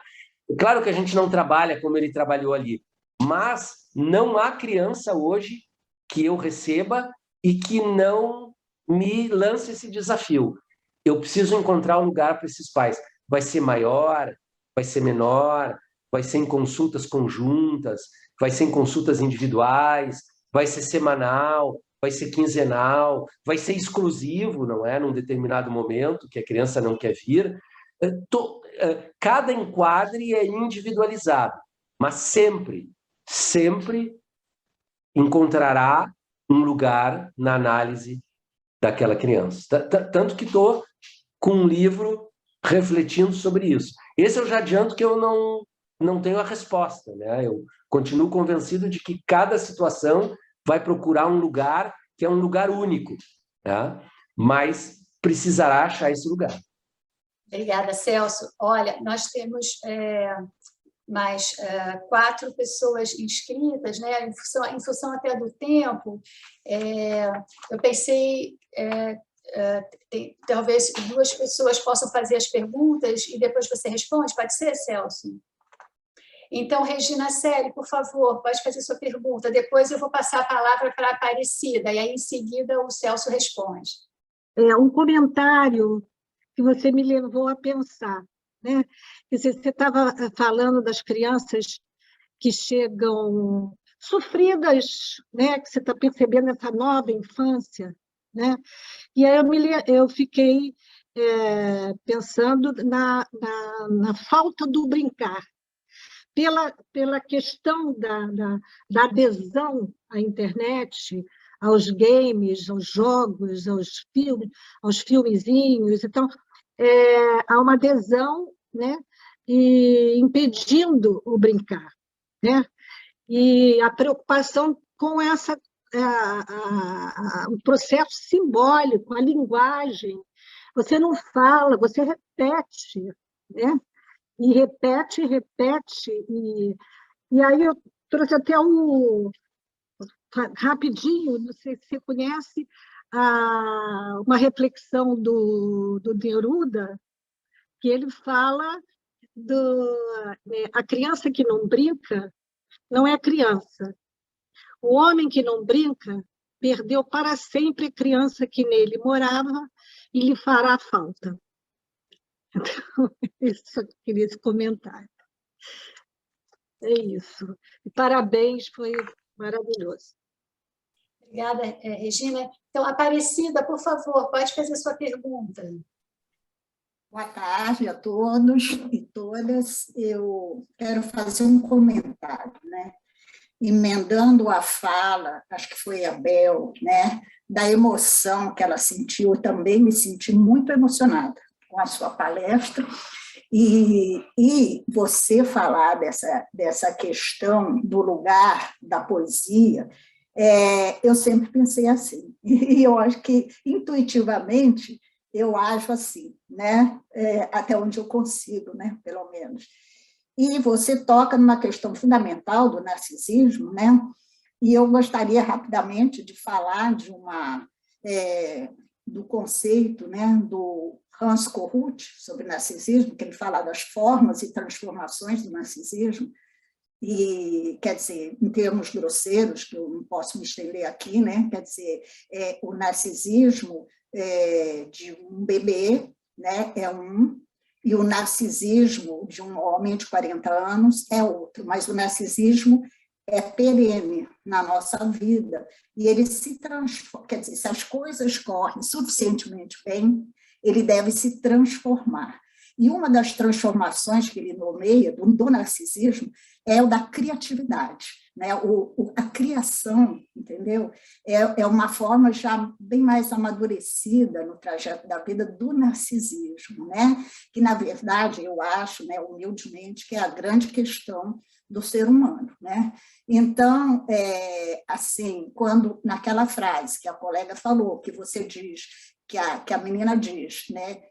Claro que a gente não trabalha como ele trabalhou ali, mas não há criança hoje que eu receba e que não me lance esse desafio. Eu preciso encontrar um lugar para esses pais. Vai ser maior, vai ser menor, vai ser em consultas conjuntas, vai ser em consultas individuais, vai ser semanal, vai ser quinzenal, vai ser exclusivo, não é? Num determinado momento que a criança não quer vir. Cada enquadre é individualizado, mas sempre encontrará um lugar na análise daquela criança. Tanto que estou com um livro refletindo sobre isso. Esse eu já adianto que eu não tenho a resposta, né? Eu continuo convencido de que cada situação vai procurar um lugar que é um lugar único, né? Mas precisará achar esse lugar.
Obrigada, Celso. Olha, nós temos mais 4 pessoas inscritas, né? Em função até do tempo, eu pensei talvez 2 pessoas possam fazer as perguntas e depois você responde, pode ser, Celso? Então, Regina Celi, por favor, pode fazer sua pergunta. Depois eu vou passar a palavra para a Aparecida, e aí, em seguida, o Celso responde.
Um comentário que você me levou a pensar, né? Você estava falando das crianças que chegam sofridas, né? Que você está percebendo essa nova infância, né? E aí eu fiquei pensando na falta do brincar, pela questão da adesão à internet, aos games, aos jogos, aos filmezinhos. Então, há uma adesão, né, e impedindo o brincar, né? E a preocupação com o processo simbólico, a linguagem. Você não fala, você repete, né? E repete. E aí eu trouxe até rapidinho, não sei se você conhece, uma reflexão do Neruda, que ele fala a criança que não brinca não é criança. O homem que não brinca perdeu para sempre a criança que nele morava e lhe fará falta. Então, isso, eu queria esse comentário. É isso. E parabéns, foi maravilhoso.
Obrigada, Regina. Então, Aparecida, por favor, pode fazer sua pergunta.
Boa tarde a todos e todas. Eu quero fazer um comentário, né? Emendando a fala, acho que foi a Bel, né? Da emoção que ela sentiu, eu também me senti muito emocionada com a sua palestra. E você falar dessa questão do lugar da poesia, eu sempre pensei assim, e eu acho que intuitivamente eu acho assim, né? Até onde eu consigo, né? Pelo menos. E você toca numa questão fundamental do narcisismo, né? E eu gostaria rapidamente de falar do conceito, né, do Hans Kohut sobre narcisismo, que ele fala das formas e transformações do narcisismo, e, quer dizer, em termos grosseiros, que eu não posso me estender aqui, né? Quer dizer, o narcisismo de um bebê, né, é um, e o narcisismo de um homem de 40 anos é outro, mas o narcisismo é perene na nossa vida, e ele se transforma, quer dizer, se as coisas correm suficientemente bem, ele deve se transformar. E uma das transformações que ele nomeia do narcisismo é o da criatividade, né? A criação, entendeu? É uma forma já bem mais amadurecida no trajeto da vida do narcisismo, né? Que, na verdade, eu acho, né, humildemente, que é a grande questão do ser humano, né? Então, assim, quando naquela frase que a colega falou, que você diz, que a menina diz, né?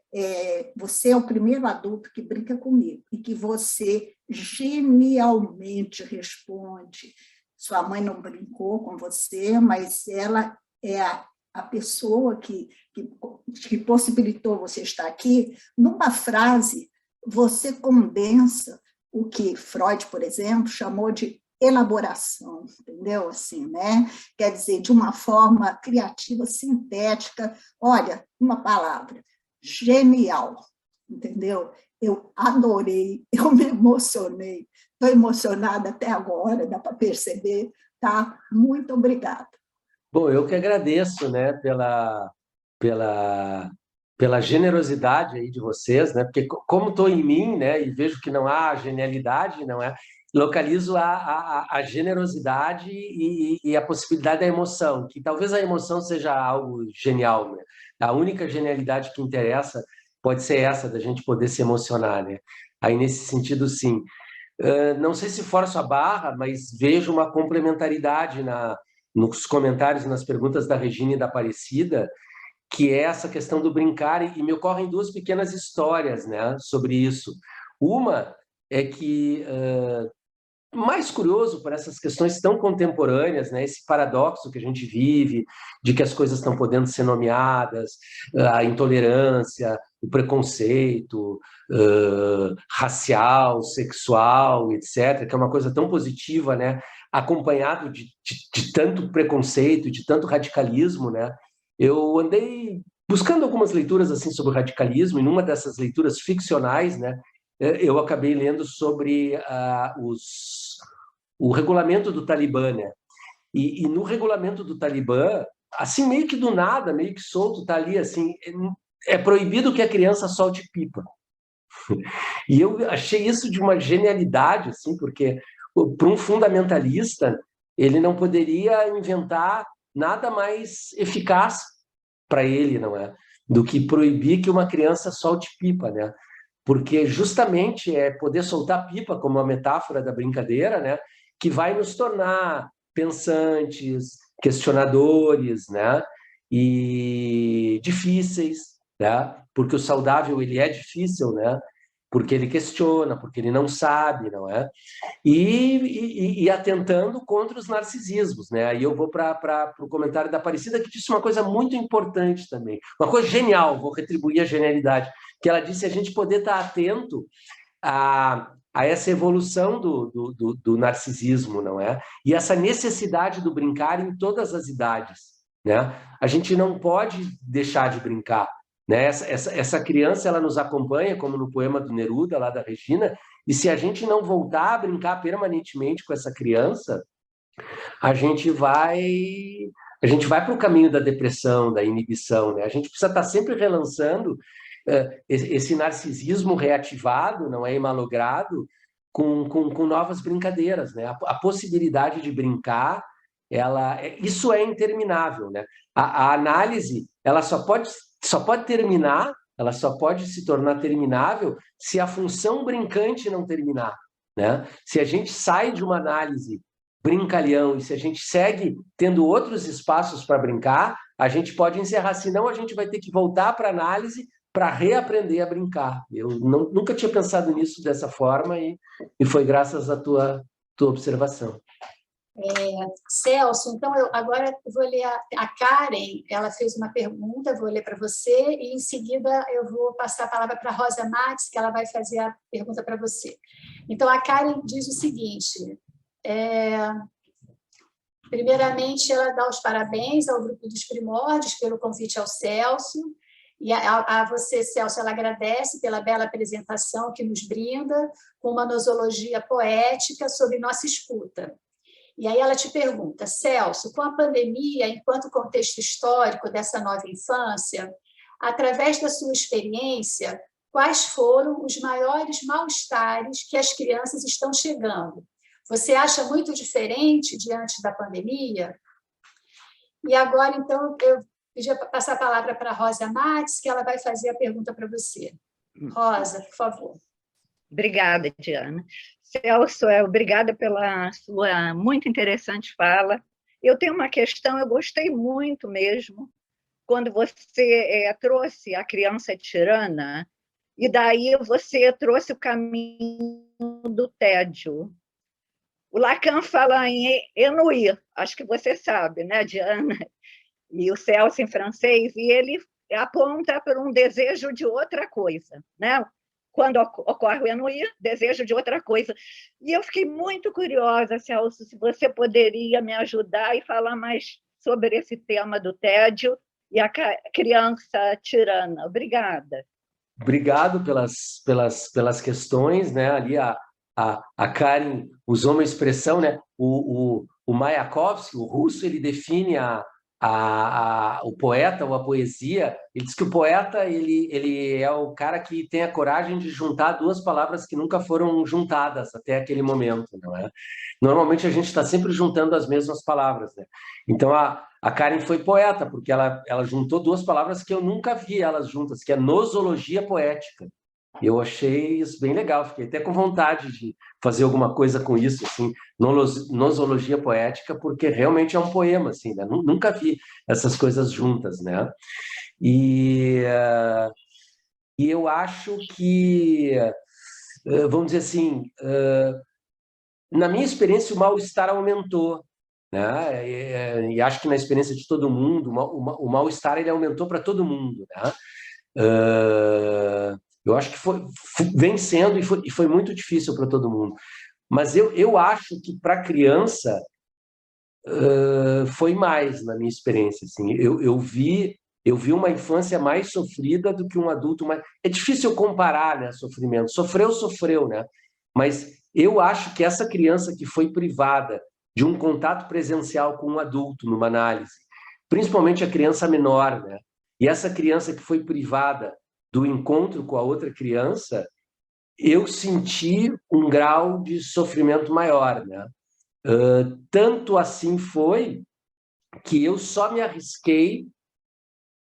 Você é o primeiro adulto que brinca comigo, e que você genialmente responde. Sua mãe não brincou com você, mas ela é a pessoa que possibilitou você estar aqui. Numa frase, você condensa o que Freud, por exemplo, chamou de elaboração, entendeu? Assim, né? Quer dizer, de uma forma criativa, sintética. Olha, uma palavra, genial, entendeu? Eu adorei, eu me emocionei, estou emocionada até agora, dá para perceber, tá? Muito obrigada.
Bom, eu que agradeço, né, pela generosidade aí de vocês, né? Porque como estou em mim, né, e vejo que não há genialidade, não é? Localizo a generosidade e a possibilidade da emoção, que talvez a emoção seja algo genial, né? A única genialidade que interessa pode ser essa, da gente poder se emocionar, né? Aí, nesse sentido, sim. Não sei se forço a barra, mas vejo uma complementaridade nos comentários, nas perguntas da Regina e da Aparecida, que é essa questão do brincar, e me ocorrem duas pequenas histórias, né, sobre isso. Uma é que, mais curioso por essas questões tão contemporâneas, né, esse paradoxo que a gente vive, de que as coisas estão podendo ser nomeadas, a intolerância, o preconceito racial, sexual, etc., que é uma coisa tão positiva, né, acompanhado de tanto preconceito, de tanto radicalismo, né. Eu andei buscando algumas leituras assim sobre o radicalismo, e numa dessas leituras ficcionais, né, eu acabei lendo sobre o regulamento do Talibã, né? E no regulamento do Talibã, assim, meio que do nada, meio que solto, tá ali assim, é proibido que a criança solte pipa. E eu achei isso de uma genialidade, assim, porque para um fundamentalista, ele não poderia inventar nada mais eficaz para ele, não é? Do que proibir que uma criança solte pipa, né? Porque justamente é poder soltar pipa como uma metáfora da brincadeira, né, que vai nos tornar pensantes, questionadores, né, e difíceis, né, porque o saudável ele é difícil, né, porque ele questiona, porque ele não sabe, não é? E atentando contra os narcisismos, né? Aí eu vou para o comentário da Aparecida, que disse uma coisa muito importante também, uma coisa genial, vou retribuir a genialidade, que ela disse a gente poder estar atento a essa evolução do narcisismo, não é? E essa necessidade do brincar em todas as idades, né? A gente não pode deixar de brincar, né? Essa criança, ela nos acompanha, como no poema do Neruda, lá da Regina, e se a gente não voltar a brincar permanentemente com essa criança, a gente vai para o caminho da depressão, da inibição, né? A gente precisa estar sempre relançando esse narcisismo reativado, não é, e malogrado, com novas brincadeiras, né? A possibilidade de brincar, isso é interminável, né? A análise, ela só pode terminar, ela só pode se tornar terminável se a função brincante não terminar, né? Se a gente sai de uma análise brincalhão e se a gente segue tendo outros espaços para brincar, a gente pode encerrar, senão a gente vai ter que voltar para a análise para reaprender a brincar. Eu nunca tinha pensado nisso dessa forma e foi graças à tua observação.
Celso, então agora eu vou ler a Karen, ela fez uma pergunta, vou ler para você, e em seguida eu vou passar a palavra para a Rosa Max, que ela vai fazer a pergunta para você. Então, a Karen diz o seguinte, primeiramente, ela dá os parabéns ao Grupo dos Primórdios pelo convite ao Celso, e a você, Celso, ela agradece pela bela apresentação que nos brinda, com uma nosologia poética sobre nossa escuta. E aí ela te pergunta, Celso, com a pandemia, enquanto contexto histórico dessa nova infância, através da sua experiência, quais foram os maiores mal-estares que as crianças estão chegando? Você acha muito diferente diante da pandemia? E agora, então, eu podia passar a palavra para a Rosa Max, que ela vai fazer a pergunta para você. Rosa, por favor.
Obrigada, Diana. Celso, obrigada pela sua muito interessante fala. Eu tenho uma questão, eu gostei muito mesmo, quando você trouxe a criança tirana, e daí você trouxe o caminho do tédio. O Lacan fala em ennui, acho que você sabe, né, Diana? E o Celso em francês, e ele aponta para um desejo de outra coisa, né? Quando ocorre o ennui, desejo de outra coisa. E eu fiquei muito curiosa, Celso, se você poderia me ajudar e falar mais sobre esse tema do tédio e a criança tirana. Obrigada.
Obrigado pelas questões, né? Ali a Karen usou uma expressão, né? O Mayakovsky, o russo, ele define o poeta ou a poesia. Ele diz que o poeta ele é o cara que tem a coragem de juntar duas palavras que nunca foram juntadas até aquele momento, não é? Normalmente a gente está sempre juntando as mesmas palavras, né? Então a Karen foi poeta porque ela juntou duas palavras que eu nunca vi elas juntas, que é nosologia poética. Eu achei isso bem legal, fiquei até com vontade de fazer alguma coisa com isso, assim, nosologia poética, porque realmente é um poema, assim, né? Nunca vi essas coisas juntas, né? E eu acho que, vamos dizer assim, na minha experiência, o mal-estar aumentou, né? E acho que na experiência de todo mundo, o mal-estar ele aumentou para todo mundo, né? Eu acho que vem sendo e foi muito difícil para todo mundo. Mas eu acho que para a criança foi mais, na minha experiência. Assim. Eu vi uma infância mais sofrida do que um adulto mais... É difícil comparar, né, sofrimento. Sofreu, né? Mas eu acho que essa criança que foi privada de um contato presencial com um adulto numa análise, principalmente a criança menor, né? E essa criança que foi privada do encontro com a outra criança, eu senti um grau de sofrimento maior, né? Tanto assim foi que eu só me arrisquei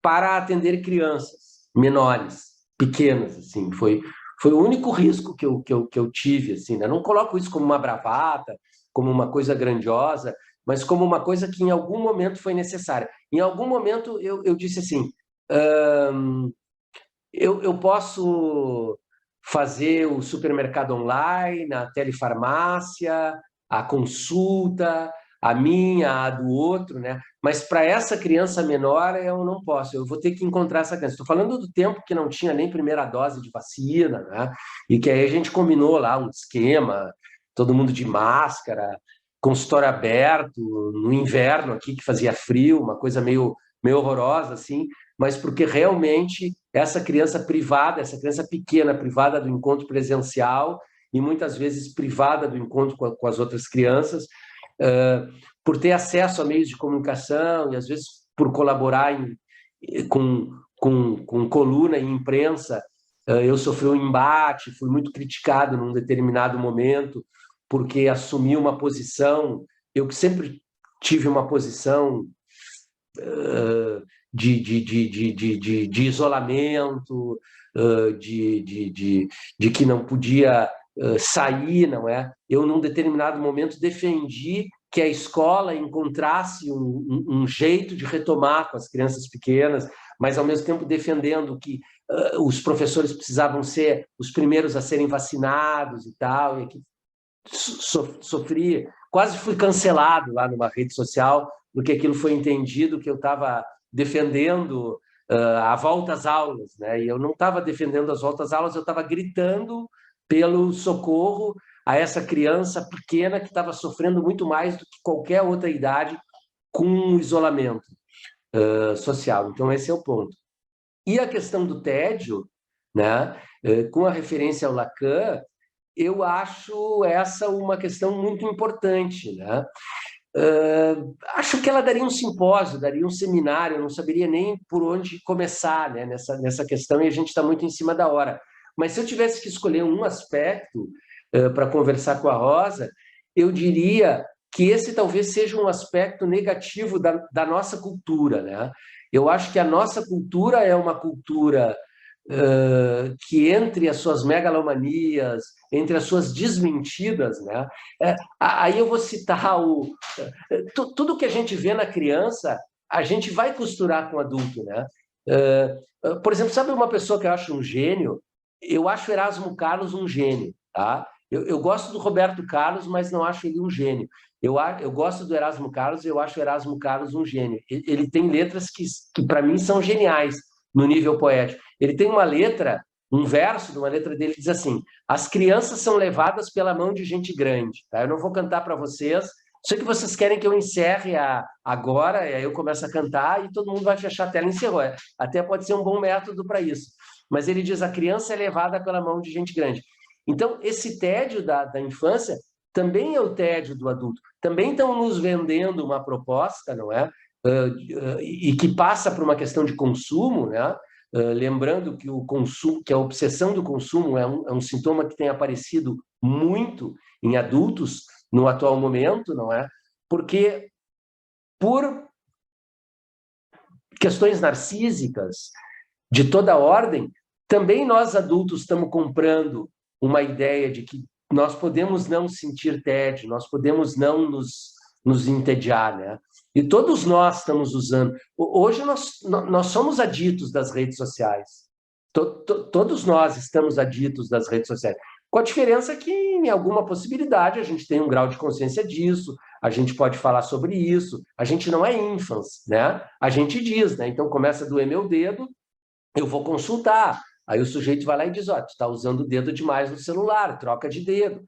para atender crianças menores, pequenas, assim. Foi o único risco que eu tive, assim, né? Não coloco isso como uma bravata, como uma coisa grandiosa, mas como uma coisa que em algum momento foi necessária. Em algum momento eu disse assim, eu posso fazer o supermercado online, a telefarmácia, a consulta, a minha, a do outro, né? Mas para essa criança menor eu não posso, eu vou ter que encontrar essa criança. Estou falando do tempo que não tinha nem primeira dose de vacina, né? E que aí a gente combinou lá um esquema, todo mundo de máscara, consultório aberto, no inverno aqui que fazia frio, uma coisa meio horrorosa, assim, mas porque realmente essa criança privada, essa criança pequena, privada do encontro presencial e muitas vezes privada do encontro com as outras crianças, por ter acesso a meios de comunicação e às vezes por colaborar com coluna e imprensa, eu sofri um embate, fui muito criticado num determinado momento porque assumi uma posição, eu que sempre tive uma posição de isolamento, de que não podia sair, não é? Eu, num determinado momento, defendi que a escola encontrasse um jeito de retomar com as crianças pequenas, mas, ao mesmo tempo, defendendo que os professores precisavam ser os primeiros a serem vacinados e tal, e que sofri, quase fui cancelado lá numa rede social, porque aquilo foi entendido que eu estava defendendo a volta às aulas, né? E eu não estava defendendo as voltas às aulas, eu estava gritando pelo socorro a essa criança pequena que estava sofrendo muito mais do que qualquer outra idade com o isolamento social. Então, esse é o ponto. E a questão do tédio, né? Com a referência ao Lacan, eu acho essa uma questão muito importante, né? Acho que ela daria um simpósio, daria um seminário, eu não saberia nem por onde começar, né, nessa questão, e a gente está muito em cima da hora. Mas se eu tivesse que escolher um aspecto para conversar com a Rosa, eu diria que esse talvez seja um aspecto negativo da nossa cultura, né? Eu acho que a nossa cultura é uma cultura que, entre as suas megalomanias, entre as suas desmentidas, né? Aí eu vou citar tudo que a gente vê na criança, a gente vai costurar com o adulto, né? Por exemplo, sabe uma pessoa que eu acho um gênio? Eu acho Erasmo Carlos um gênio, tá? Eu gosto do Roberto Carlos, mas não acho ele um gênio. Eu gosto do Erasmo Carlos e eu acho o Erasmo Carlos um gênio. Ele tem letras que para mim, são geniais no nível poético. Ele tem uma letra, um verso de uma letra dele que diz assim: as crianças são levadas pela mão de gente grande. Tá? Eu não vou cantar para vocês, sei que vocês querem que eu encerre agora, e aí eu começo a cantar e todo mundo vai fechar a tela e encerrou. Até pode ser um bom método para isso. Mas ele diz: a criança é levada pela mão de gente grande. Então, esse tédio da infância também é o tédio do adulto. Também estão nos vendendo uma proposta, não é? E que passa por uma questão de consumo, né? Lembrando que o consumo, que a obsessão do consumo é um sintoma que tem aparecido muito em adultos no atual momento, não é? Porque por questões narcísicas de toda ordem, também nós adultos estamos comprando uma ideia de que nós podemos não sentir tédio, nós podemos não nos entediar, né? E todos nós estamos usando. Hoje nós somos aditos das redes sociais. Todos nós estamos aditos das redes sociais. Com a diferença que, em alguma possibilidade, a gente tem um grau de consciência disso, a gente pode falar sobre isso, a gente não é infans, né? A gente diz, né? Então começa a doer meu dedo, eu vou consultar. Aí o sujeito vai lá e diz: ó, tu está usando o dedo demais no celular, troca de dedo.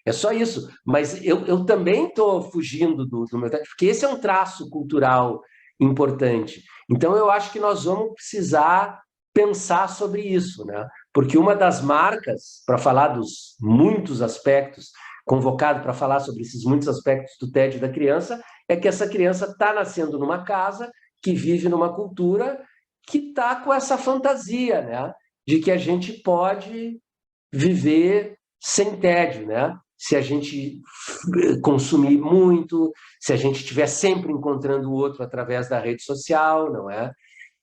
É só isso. Mas eu também estou fugindo do meu... Porque esse é um traço cultural importante. Então, eu acho que nós vamos precisar pensar sobre isso, né? Porque uma das marcas, para falar dos muitos aspectos, convocado para falar sobre esses muitos aspectos do tédio da criança, é que essa criança está nascendo numa casa que vive numa cultura que está com essa fantasia, né? De que a gente pode viver sem tédio, né? Se a gente consumir muito, se a gente estiver sempre encontrando o outro através da rede social, não é?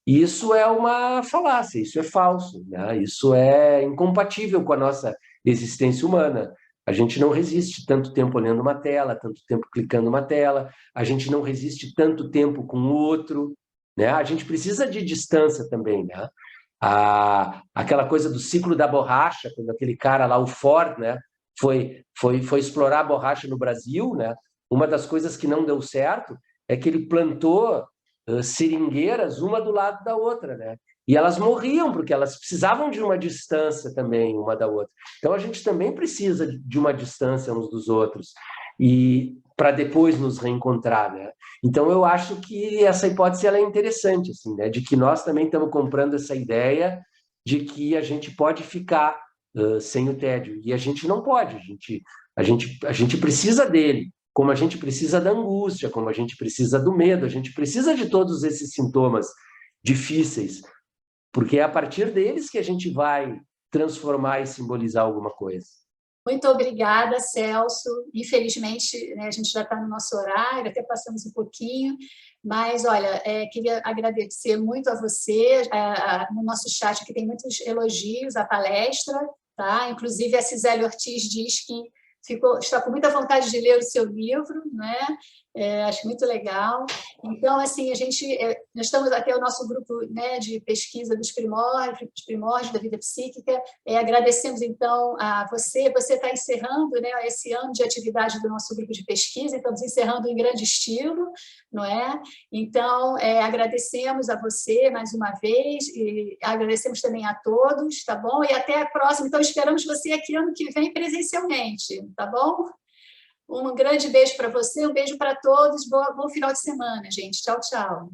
Isso é uma falácia, isso é falso, né? Isso é incompatível com a nossa existência humana. A gente não resiste tanto tempo olhando uma tela, tanto tempo clicando uma tela, a gente não resiste tanto tempo com o outro, né? A gente precisa de distância também, né? Aquela coisa do ciclo da borracha, quando aquele cara lá, o Ford, né, foi explorar a borracha no Brasil, né? Uma das coisas que não deu certo é que ele plantou seringueiras uma do lado da outra, né? E elas morriam porque elas precisavam de uma distância também uma da outra. Então a gente também precisa de uma distância uns dos outros. E para depois nos reencontrar, né? Então, eu acho que essa hipótese ela é interessante, assim, né? De que nós também estamos comprando essa ideia de que a gente pode ficar sem o tédio. E a gente não pode, a gente precisa dele, como a gente precisa da angústia, como a gente precisa do medo, a gente precisa de todos esses sintomas difíceis, porque é a partir deles que a gente vai transformar e simbolizar alguma coisa.
Muito obrigada, Celso. Infelizmente, né, a gente já está no nosso horário, até passamos um pouquinho, mas, olha, queria agradecer muito a você. No nosso chat aqui tem muitos elogios à palestra, tá? Inclusive, a Cisele Ortiz diz que está com muita vontade de ler o seu livro, né? Acho muito legal. Então, assim, nós estamos até o nosso grupo, né, de pesquisa dos primórdios da vida psíquica. Agradecemos, então, a você. Você está encerrando, né, esse ano de atividade do nosso grupo de pesquisa, estamos encerrando em grande estilo, não é? Então, agradecemos a você mais uma vez, e agradecemos também a todos, tá bom? E até a próxima. Então, esperamos você aqui ano que vem presencialmente, tá bom? Um grande beijo para você, um beijo para todos, bom final de semana, gente. Tchau, tchau.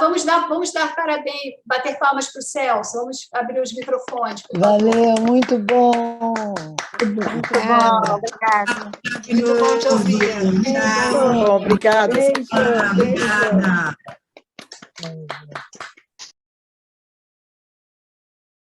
Vamos dar parabéns, bater palmas para o Celso, vamos abrir os microfones.
Valeu, muito bom.
Muito bom, obrigada.
Muito bom te ouvir.
Bom, obrigada.
Beijo.
Beijo.